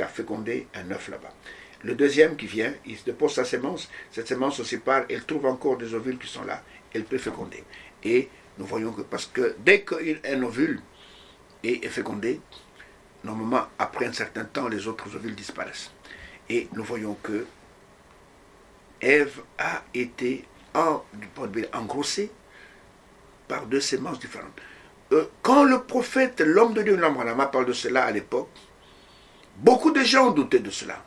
féconder un œuf là-bas. Le deuxième qui vient, il dépose sa sémence, cette sémence se sépare, elle trouve encore des ovules qui sont là, elle peut féconder. Et nous voyons que, parce que dès qu'un ovule est fécondé, normalement, après un certain temps, les autres ovules disparaissent. Et nous voyons que Ève a été engrossée par 2 sémences différentes. Quand le prophète, l'homme de Dieu, l'Ambrama, parle de cela à l'époque, beaucoup de gens doutaient de cela.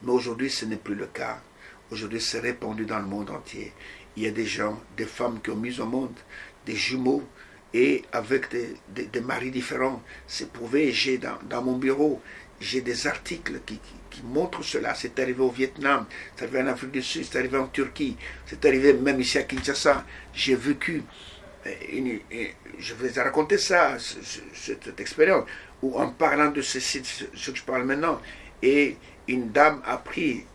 Mais aujourd'hui, ce n'est plus le cas. Aujourd'hui, c'est répandu dans le monde entier. Il y a des gens, des femmes qui ont mis au monde des jumeaux et avec des maris différents. C'est prouvé. J'ai dans mon bureau, j'ai des articles qui montrent cela. C'est arrivé au Vietnam, c'est arrivé en Afrique du Sud, c'est arrivé en Turquie, c'est arrivé même ici à Kinshasa. J'ai vécu, je vous ai raconté ça, cette expérience, où en parlant de ce que je parle maintenant, et une dame a pris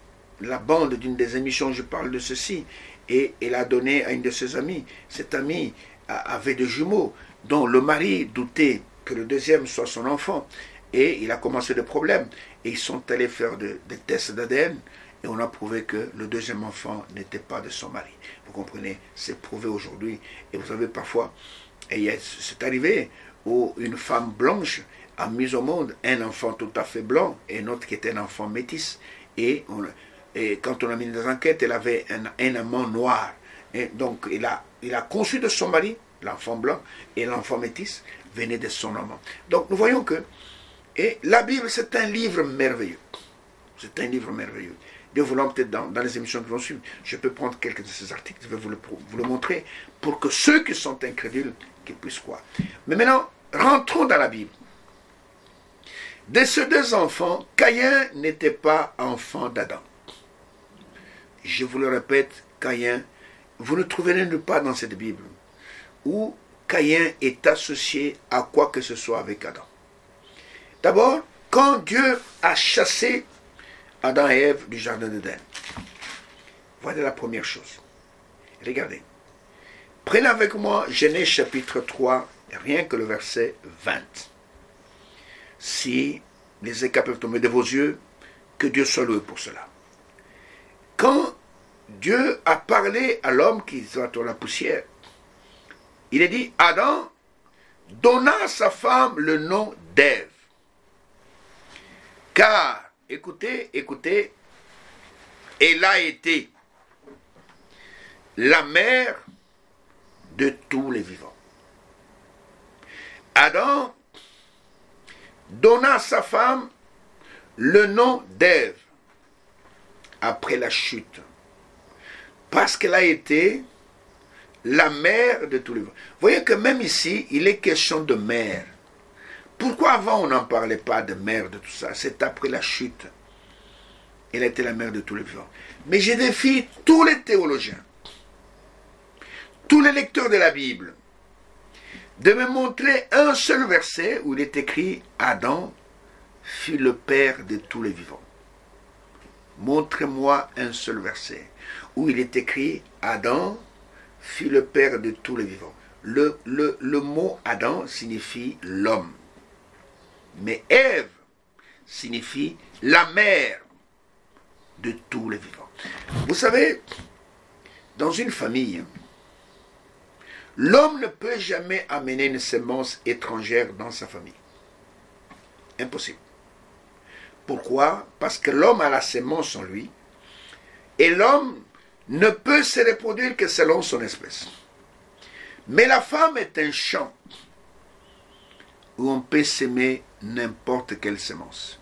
la bande d'une des émissions où je parle de ceci, et elle a donné à une de ses amies. Cette amie avait des jumeaux, dont le mari doutait que le deuxième soit son enfant. Et il a commencé des problèmes. Et ils sont allés faire des tests d'ADN. Et on a prouvé que le deuxième enfant n'était pas de son mari. Vous comprenez? C'est prouvé aujourd'hui. Et vous savez, parfois, c'est arrivé où une femme blanche a mis au monde un enfant tout à fait blanc et un autre qui était un enfant métis. Et quand on a mis des enquêtes, elle avait un amant noir. Et donc, il a conçu de son mari, l'enfant blanc, et l'enfant métis venait de son amant. Donc, nous voyons que la Bible, c'est un livre merveilleux. C'est un livre merveilleux. Dieu voulant, peut-être dans les émissions qui vont suivre, je peux prendre quelques de ces articles, je vais vous le montrer, pour que ceux qui sont incrédules, qu'ils puissent croire. Mais maintenant, rentrons dans la Bible. De ces 2 enfants, Caïn n'était pas enfant d'Adam. Je vous le répète, Caïn, vous ne trouverez nulle part dans cette Bible où Caïn est associé à quoi que ce soit avec Adam. D'abord, quand Dieu a chassé Adam et Ève du jardin d'Éden, voilà la première chose. Regardez. Prenez avec moi Genèse chapitre 3, rien que le verset 20. Si les écailles peuvent tomber de vos yeux, que Dieu soit loué pour cela. Quand Dieu a parlé à l'homme qui soit dans la poussière, il a dit, Adam donna à sa femme le nom d'Ève. Car, écoutez, elle a été la mère de tous les vivants. Adam donna à sa femme le nom d'Ève après la chute, parce qu'elle a été la mère de tous les vivants. Vous voyez que même ici, il est question de mère. Pourquoi avant on n'en parlait pas de mère de tout ça? C'est après la chute. Elle a été la mère de tous les vivants. Mais je défie tous les théologiens, tous les lecteurs de la Bible, de me montrer un seul verset où il est écrit « Adam fut le père de tous les vivants ». Montrez-moi un seul verset où il est écrit Adam fut le père de tous les vivants. Le mot Adam signifie l'homme. Mais Ève signifie la mère de tous les vivants. Vous savez, dans une famille, l'homme ne peut jamais amener une semence étrangère dans sa famille. Impossible. Pourquoi? Parce que l'homme a la semence en lui et l'homme ne peut se reproduire que selon son espèce. Mais la femme est un champ où on peut s'aimer n'importe quelle semence.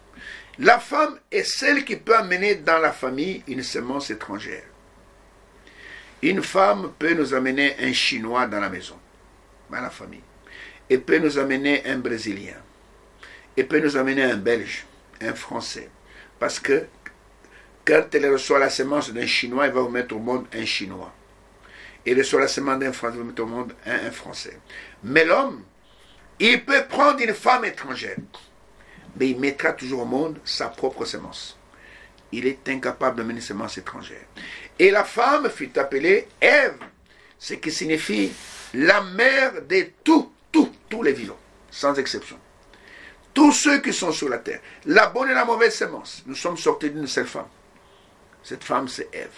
La femme est celle qui peut amener dans la famille une semence étrangère. Une femme peut nous amener un Chinois dans la maison, dans la famille. Elle peut nous amener un Brésilien. Elle peut nous amener un Belge, un Français. Parce que quand elle reçoit la semence d'un Chinois, elle va vous mettre au monde un Chinois. Elle reçoit la semence d'un Français, elle va vous mettre au monde un Français. Mais l'homme, il peut prendre une femme étrangère, mais il mettra toujours au monde sa propre semence. Il est incapable de mener une semence étrangère. Et la femme fut appelée Ève, ce qui signifie la mère de tous les vivants, sans exception. Tous ceux qui sont sur la terre, la bonne et la mauvaise semence, nous sommes sortis d'une seule femme. Cette femme, c'est Ève.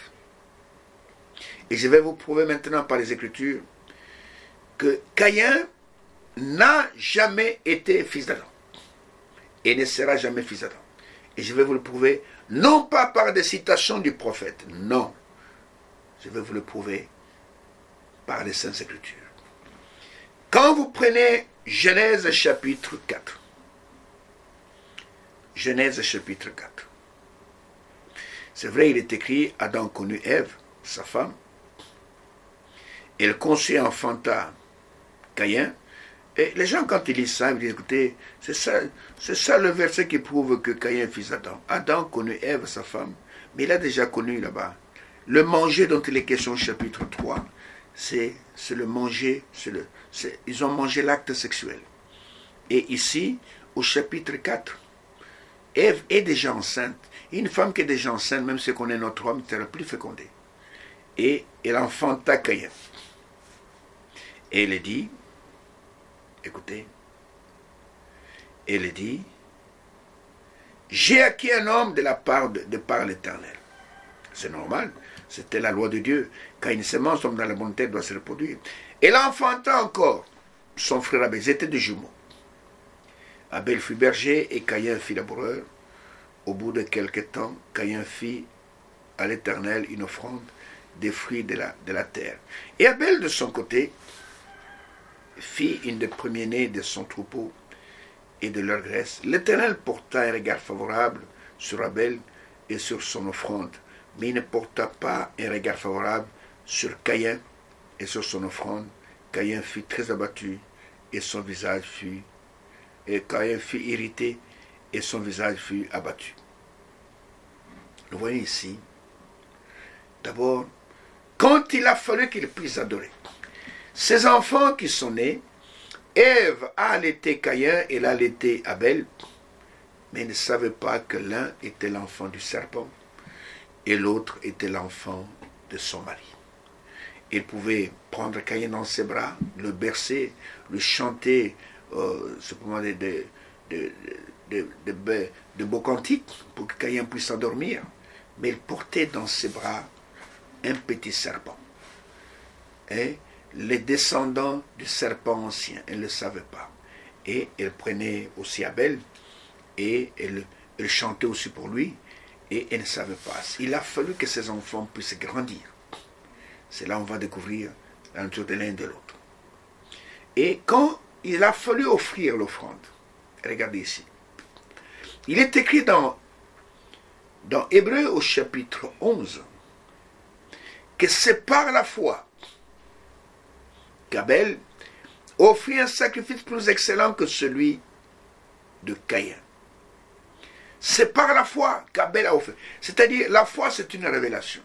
Et je vais vous prouver maintenant par les Écritures que Caïn n'a jamais été fils d'Adam. Et ne sera jamais fils d'Adam. Et je vais vous le prouver, non pas par des citations du prophète, non. Je vais vous le prouver par les Saintes Écritures. Quand vous prenez Genèse chapitre 4, Genèse chapitre 4, c'est vrai, il est écrit, Adam connut Ève, sa femme, elle conçut et enfanta Caïn. Et les gens, quand ils lisent ça, ils disent, écoutez, c'est ça le verset qui prouve que Caïn est fils d'Adam. Adam connut Ève, sa femme, mais il a déjà connu là-bas. Le manger dont il est question au chapitre 3, c'est le manger, ils ont mangé l'acte sexuel. Et ici, au chapitre 4, Ève est déjà enceinte. Une femme qui est déjà enceinte, même si on est notre homme, elle sera plus fécondée. Et elle enfanta Caïn. Et elle dit, écoutez, elle dit, j'ai acquis un homme de par l'Éternel. C'est normal, c'était la loi de Dieu. Quand une semence tombe dans la bonne terre, doit se reproduire. Elle enfanta encore son frère Abel, ils étaient des jumeaux. Abel fut berger et Caïn fut laboureur. Au bout de quelque temps, Caïn fit à l'Éternel une offrande des fruits de la terre. Et Abel, de son côté, fit une des premiers-nés de son troupeau et de leur graisse. L'Éternel porta un regard favorable sur Abel et sur son offrande, mais il ne porta pas un regard favorable sur Caïn et sur son offrande. Caïn fut très abattu et son visage fut... Et Caïn fut irrité et son visage fut abattu. Vous voyez ici, d'abord, quand il a fallu qu'il puisse adorer, ces enfants qui sont nés, Ève a allaité Caïn et elle a allaité Abel, mais ils ne savaient pas que l'un était l'enfant du serpent et l'autre était l'enfant de son mari. Il pouvait prendre Caïn dans ses bras, le bercer, le chanter, de beaux cantiques pour que Caïn puisse s'endormir, mais il portait dans ses bras un petit serpent. Et les descendants du serpent ancien, elle ne le savait pas. Et elle prenait aussi Abel, et elle chantait aussi pour lui, et elle ne savait pas. Il a fallu que ces enfants puissent grandir. C'est là qu'on va découvrir la nature de l'un et de l'autre. Et quand il a fallu offrir l'offrande, regardez ici, il est écrit dans Hébreux au chapitre 11, que c'est par la foi qu'Abel offrit un sacrifice plus excellent que celui de Caïn. C'est par la foi qu'Abel a offert. C'est-à-dire, la foi, c'est une révélation.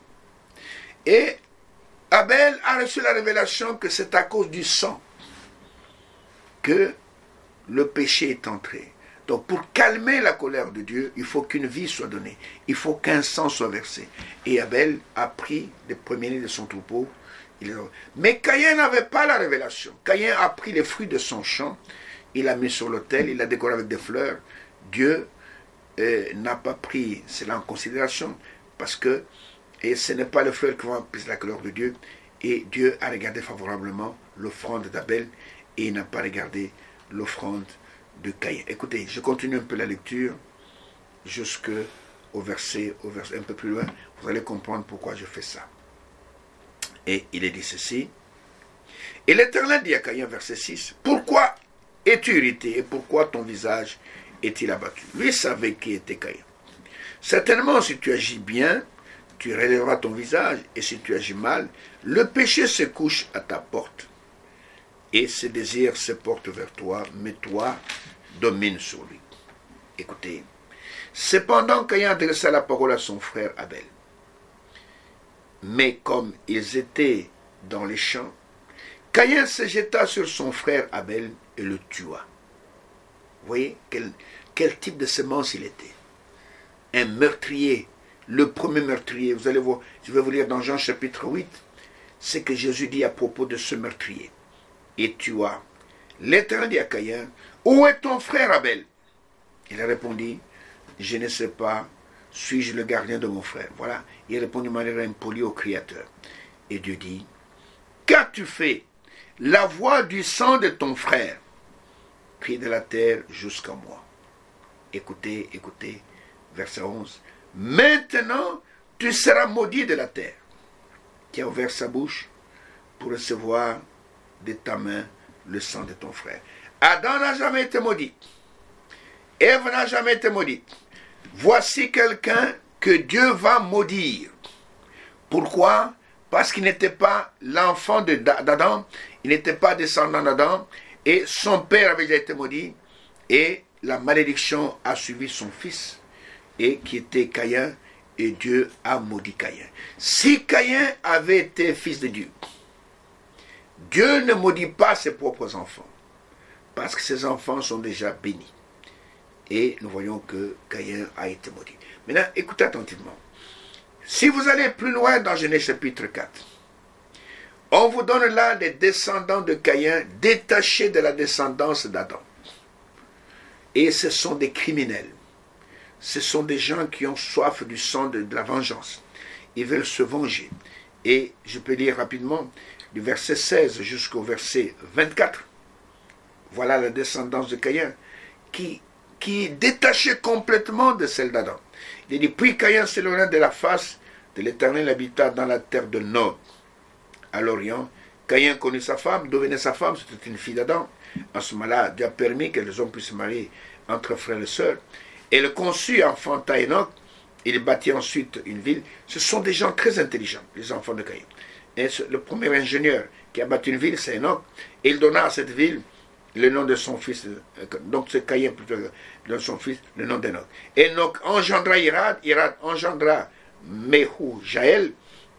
Et Abel a reçu la révélation que c'est à cause du sang que le péché est entré. Donc pour calmer la colère de Dieu, il faut qu'une vie soit donnée. Il faut qu'un sang soit versé. Et Abel a pris les premiers-nés de son troupeau. Mais Caïn n'avait pas la révélation. Caïn a pris les fruits de son champ, il l'a mis sur l'autel, il l'a décoré avec des fleurs. Dieu n'a pas pris cela en considération parce que ce n'est pas les fleurs qui vont apaiser la colère de Dieu. Et Dieu a regardé favorablement l'offrande d'Abel et il n'a pas regardé l'offrande de Caïn. Écoutez, je continue un peu la lecture jusqu'au verset un peu plus loin. Vous allez comprendre pourquoi je fais ça. Et il est dit ceci. Et l'Éternel dit à Caïn, verset 6, « Pourquoi es-tu irrité et pourquoi ton visage est-il abattu ?» Lui savait qui était Caïn. « Certainement, si tu agis bien, tu relèveras ton visage, et si tu agis mal, le péché se couche à ta porte, et ses désirs se portent vers toi, mais toi, domine sur lui. » Écoutez, cependant Caïn adressa la parole à son frère Abel. Mais comme ils étaient dans les champs, Caïn se jeta sur son frère Abel et le tua. Vous voyez quel type de semence il était. Un meurtrier, le premier meurtrier. Vous allez voir, je vais vous lire dans Jean chapitre 8, ce que Jésus dit à propos de ce meurtrier. Et tua. L'Éternel dit à Caïn, « Où est ton frère Abel ?» Il a répondu, « Je ne sais pas. Suis-je le gardien de mon frère ?» Voilà, il répond de manière impolie au Créateur. Et Dieu dit, « Qu'as-tu fait? La voix du sang de ton frère crie de la terre jusqu'à moi. » Écoutez, écoutez, verset 11. « Maintenant, tu seras maudit de la terre, qui a ouvert sa bouche pour recevoir de ta main le sang de ton frère. » Adam n'a jamais été maudit. Ève n'a jamais été maudite. Voici quelqu'un que Dieu va maudire. Pourquoi? Parce qu'il n'était pas l'enfant d'Adam, il n'était pas descendant d'Adam, et son père avait déjà été maudit, et la malédiction a suivi son fils, et qui était Caïn, et Dieu a maudit Caïn. Si Caïn avait été fils de Dieu, Dieu ne maudit pas ses propres enfants, parce que ses enfants sont déjà bénis. Et nous voyons que Caïn a été maudit. Maintenant, écoutez attentivement. Si vous allez plus loin dans Genèse chapitre 4, on vous donne là les descendants de Caïn détachés de la descendance d'Adam. Et ce sont des criminels. Ce sont des gens qui ont soif du sang de la vengeance. Ils veulent se venger. Et je peux lire rapidement du verset 16 jusqu'au verset 24. Voilà la descendance de Caïn qui est détachée complètement de celle d'Adam. Il dit, puis Caïn s'éloigna de la face de l'Éternel, habita dans la terre de Nod, à l'Orient. Caïn connut sa femme, devenait sa femme, c'était une fille d'Adam. En ce moment-là, Dieu a permis que les hommes puissent se marier entre frères et sœurs. Et le conçut, enfanta Enoch. Il bâtit ensuite une ville. Ce sont des gens très intelligents, les enfants de Caïn. Et le premier ingénieur qui a bâti une ville, c'est Enoch. Et il donna à cette ville le nom de son fils. Donc c'est Caïn plutôt de son fils, le nom d'Enoch. Enoch engendra Irad, Irad engendra Mehujael,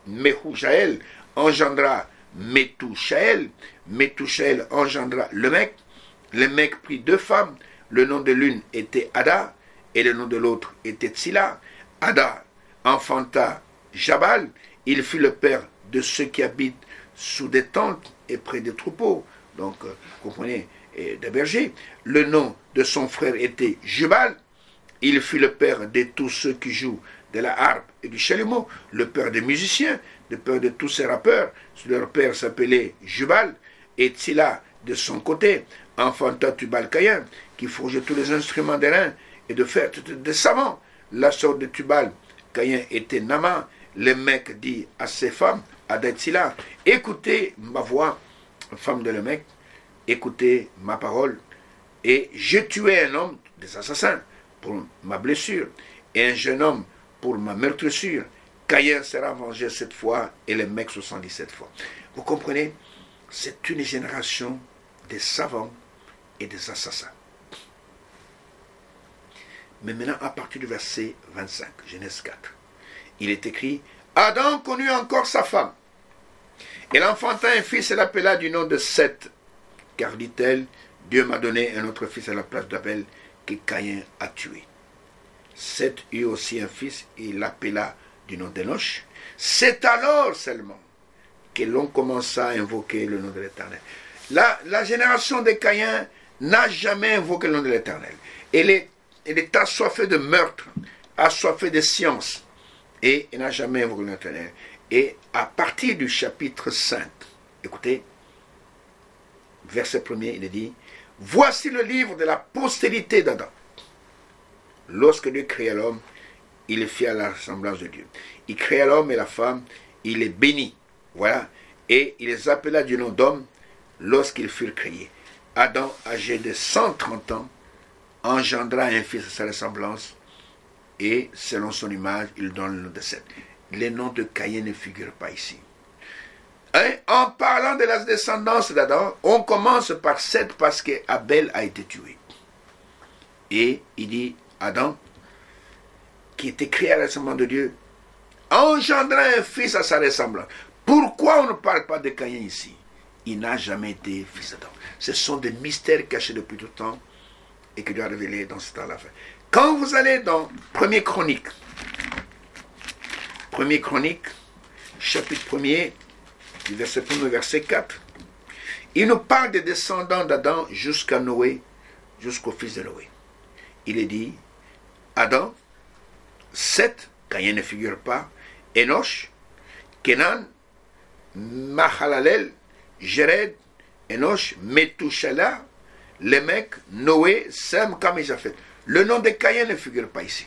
Mehujael engendra Métouchaël, Métouchaël engendra Lemec prit 2 femmes, le nom de l'une était Ada, et le nom de l'autre était Tsila. Ada enfanta Jabal, il fut le père de ceux qui habitent sous des tentes et près des troupeaux. Donc, vous comprenez, des bergers. Le nom de son frère était Jubal, il fut le père de tous ceux qui jouent de la harpe et du chalumeau, le père des musiciens, le père de tous ces rappeurs. Leur père s'appelait Jubal, et Tsila, de son côté, enfanta Tubal-Caïn, qui forgeait tous les instruments d'airain et de fer, des savants. La sorte de Tubal, Caïn était Nama. Le mec dit à ses femmes, à Tsila, écoutez ma voix, femme de le mec, écoutez ma parole, et je tuai un homme, des assassins, pour ma blessure, et un jeune homme pour ma meurtrissure. Caïn sera vengé 7 fois, et les mecs 77 fois. Vous comprenez? C'est une génération des savants et des assassins. Mais maintenant, à partir du verset 25, Genèse 4, il est écrit, Adam connut encore sa femme. Elle enfanta un fils et l'appela du nom de Seth, car dit-elle, Dieu m'a donné un autre fils à la place d'Abel, que Caïn a tué. Seth eut aussi un fils, et il l'appela du nom d'Enoch. C'est alors seulement que l'on commença à invoquer le nom de l'Éternel. La génération de Caïn n'a jamais invoqué le nom de l'Éternel. Elle est assoiffée de meurtre, assoiffée de science, et elle n'a jamais invoqué le nom de l'Éternel. Et à partir du chapitre 5, écoutez, verset 1er, il est dit, « Voici le livre de la postérité d'Adam. Lorsque Dieu créa l'homme, il le fit à la ressemblance de Dieu. Il créa l'homme et la femme, il les bénit. » Voilà. Et il les appela du nom d'homme lorsqu'ils furent créés. Adam, âgé de 130 ans, engendra un fils à sa ressemblance, et selon son image, il donne le nom de Seth. Les noms de Caïn ne figurent pas ici. En parlant de la descendance d'Adam, on commence par Seth parce qu'Abel a été tué. Et il dit, Adam, qui était créé à la ressemblance de Dieu, engendra un fils à sa ressemblance. Pourquoi on ne parle pas de Caïn ici? Il n'a jamais été fils d'Adam. Ce sont des mystères cachés depuis tout le temps et que Dieu a révélés dans ce temps-là. Quand vous allez dans 1er Chronique, chapitre 1er, du verset 1 au verset 4, il nous parle des descendants d'Adam jusqu'à Noé, jusqu'au fils de Noé. Il est dit, Adam, Seth, Caïn ne figure pas, Enoch, Kenan, Mahalalel, Jéred, Enoch, Methuselah, Lémec, Noé, Sem, Cam et Japhet. Le nom de Caïn ne figure pas ici.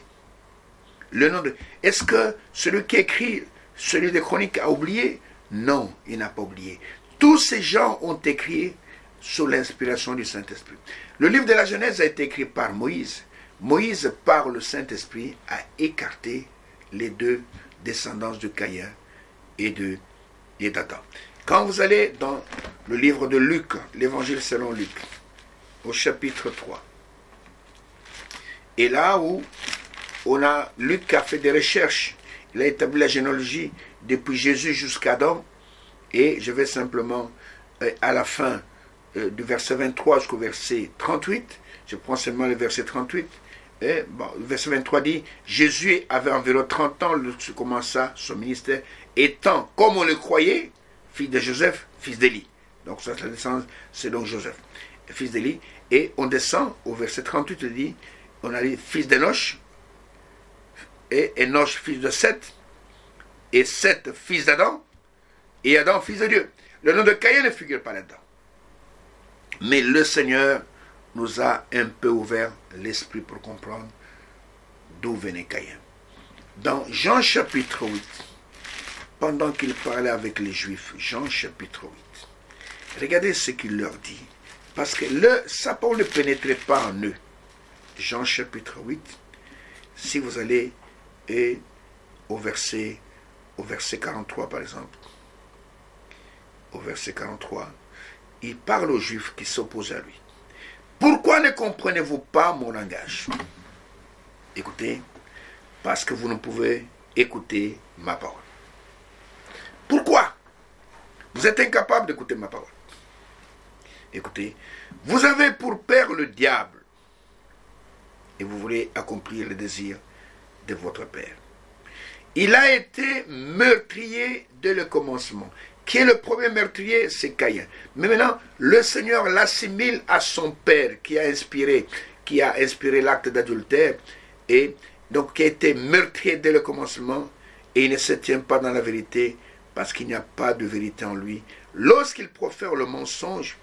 Le nom de... Est-ce que celui qui écrit, celui des Chroniques, a oublié? Non, il n'a pas oublié. Tous ces gens ont écrit sous l'inspiration du Saint-Esprit. Le livre de la Genèse a été écrit par Moïse. Moïse, par le Saint-Esprit, a écarté les deux descendances de Caïn et d'Adam. Quand vous allez dans le livre de Luc, l'évangile selon Luc, au chapitre 3, et là où on a Luc qui a fait des recherches, il a établi la généalogie depuis Jésus jusqu'à Adam, et je vais simplement, à la fin du verset 23 jusqu'au verset 38, je prends seulement le verset 38, et, bon, le verset 23 dit, Jésus avait environ 30 ans lorsqu'il commença son ministère, étant, comme on le croyait, fils de Joseph, fils d'Élie. Donc ça, la descendance, c'est donc Joseph, fils d'Élie. Et on descend au verset 38, il dit, on a dit fils d'Enoch, et Enoch, fils de Seth, et Seth, fils d'Adam, et Adam, fils de Dieu. Le nom de Caïn ne figure pas là-dedans. Mais le Seigneur nous a un peu ouvert l'esprit pour comprendre d'où venait Caïn. Dans Jean chapitre 8, pendant qu'il parlait avec les Juifs, Jean chapitre 8, regardez ce qu'il leur dit, parce que sa parole ne pénétrait pas en eux. Jean chapitre 8, si vous allez au verset 43 par exemple, au verset 43, il parle aux Juifs qui s'opposent à lui. Pourquoi ne comprenez-vous pas mon langage? Écoutez, parce que vous ne pouvez écouter ma parole. Pourquoi? Vous êtes incapable d'écouter ma parole. Écoutez, vous avez pour père le diable et vous voulez accomplir le désir de votre père. Il a été meurtrier dès le commencement. Qui est le premier meurtrier? C'est Caïn. Mais maintenant, le Seigneur l'assimile à son père qui a inspiré l'acte d'adultère et donc qui a été meurtrier dès le commencement et il ne se tient pas dans la vérité parce qu'il n'y a pas de vérité en lui. Lorsqu'il profère le mensonge,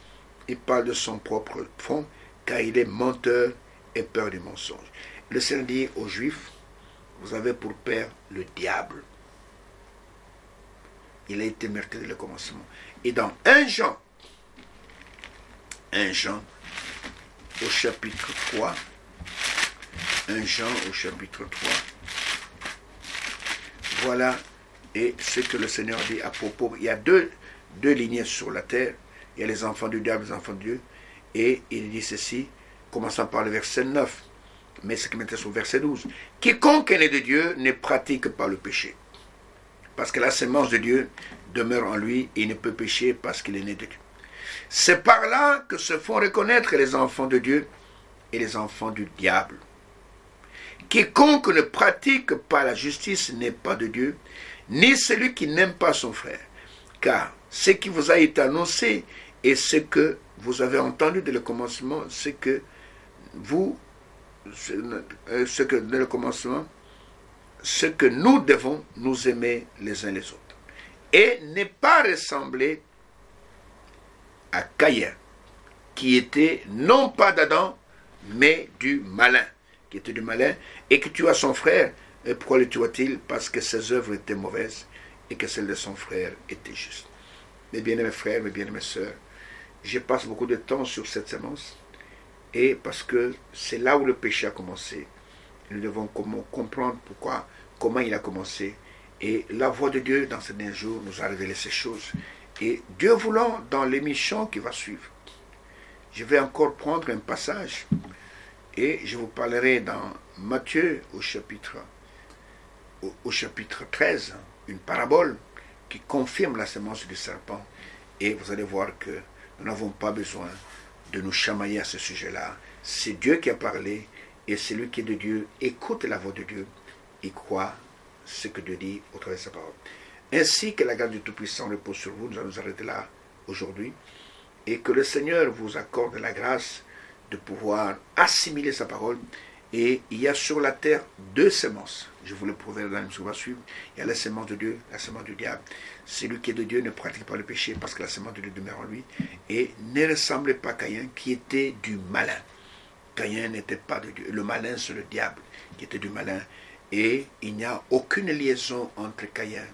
il parle de son propre fond car il est menteur et peur du mensonge. Le Seigneur dit aux Juifs, vous avez pour père le diable. Il a été meurtrier dès le commencement. Et dans 1 Jean au chapitre 3, 1 Jean au chapitre 3, voilà et ce que le Seigneur dit à propos. Il y a deux lignées sur la terre. Il y a les enfants du diable, les enfants de Dieu. Et il dit ceci, commençant par le verset 9, mais ce qui m'intéresse au verset 12. Quiconque est né de Dieu ne pratique pas le péché. Parce que la sémence de Dieu demeure en lui et il ne peut pécher parce qu'il est né de Dieu. C'est par là que se font reconnaître les enfants de Dieu et les enfants du diable. Quiconque ne pratique pas la justice n'est pas de Dieu, ni celui qui n'aime pas son frère. Car ce qui vous a été annoncé et ce que vous avez entendu dès le commencement, c'est que dès le commencement, ce que nous devons nous aimer les uns les autres. Et n'est pas ressemblé à Caïn, qui était non pas d'Adam, mais du malin, et qui tua son frère. Et pourquoi le tua-t-il? Parce que ses œuvres étaient mauvaises et que celles de son frère étaient justes. Mes bien-aimés frères, mes bien-aimées sœurs, je passe beaucoup de temps sur cette sémence, et parce que c'est là où le péché a commencé. Nous devons comprendre comment il a commencé. Et la voix de Dieu dans ces derniers jours nous a révélé ces choses. Et Dieu voulant, dans l'émission qui va suivre, je vais encore prendre un passage et je vous parlerai dans Matthieu au chapitre 13, une parabole qui confirme la sémence du serpent. Et vous allez voir que nous n'avons pas besoin de nous chamailler à ce sujet-là. C'est Dieu qui a parlé, et celui qui est de Dieu écoute la voix de Dieu et croit ce que Dieu dit au travers de sa parole. Ainsi que la grâce du Tout-Puissant repose sur vous, nous allons nous arrêter là aujourd'hui, et que le Seigneur vous accorde la grâce de pouvoir assimiler sa parole. Et il y a sur la terre deux semences. Je vous le prouverai dans l'émission qui va suivre. Il y a la semence de Dieu, la semence du diable. Celui qui est de Dieu ne pratique pas le péché parce que la semence de Dieu demeure en lui. Et ne ressemblez pas à Caïn qui était du malin. Caïn n'était pas de Dieu. Le malin, c'est le diable qui était du malin. Et il n'y a aucune liaison entre Caïn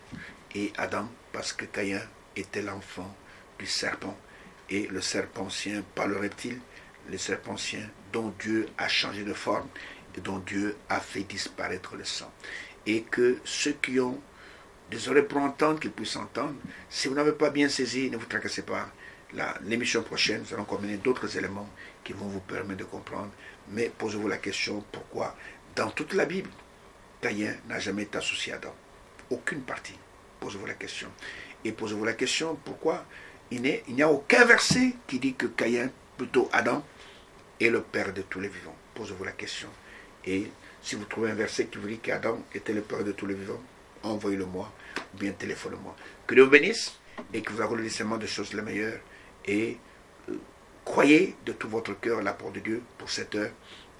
et Adam parce que Caïn était l'enfant du serpent. Et le serpentien, pas le reptile, le serpentien dont Dieu a changé de forme et dont Dieu a fait disparaître le sang. Et que ceux qui ont des oreilles pour entendre, qu'ils puissent entendre. Si vous n'avez pas bien saisi, ne vous tracassez pas. L'émission prochaine, nous allons combiner d'autres éléments qui vont vous permettre de comprendre. Mais posez-vous la question, pourquoi dans toute la Bible, Caïn n'a jamais été associé à Adam? Aucune partie. Posez-vous la question. Et posez-vous la question, pourquoi il n'y a aucun verset qui dit que Caïn, plutôt Adam, est le père de tous les vivants. Posez-vous la question. Et si vous trouvez un verset qui vous dit qu'Adam était le père de tous les vivants, envoyez-le-moi ou bien téléphonez-moi. Que Dieu vous bénisse et que vous avez le discernement des choses les meilleures. Et croyez de tout votre cœur à la parole de Dieu pour cette heure.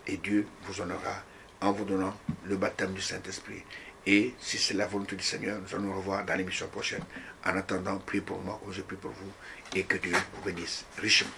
Et Dieu vous honorera en vous donnant le baptême du Saint-Esprit. Et si c'est la volonté du Seigneur, nous allons nous revoir dans l'émission prochaine. En attendant, priez pour moi comme je prie pour vous. Et que Dieu vous bénisse richement.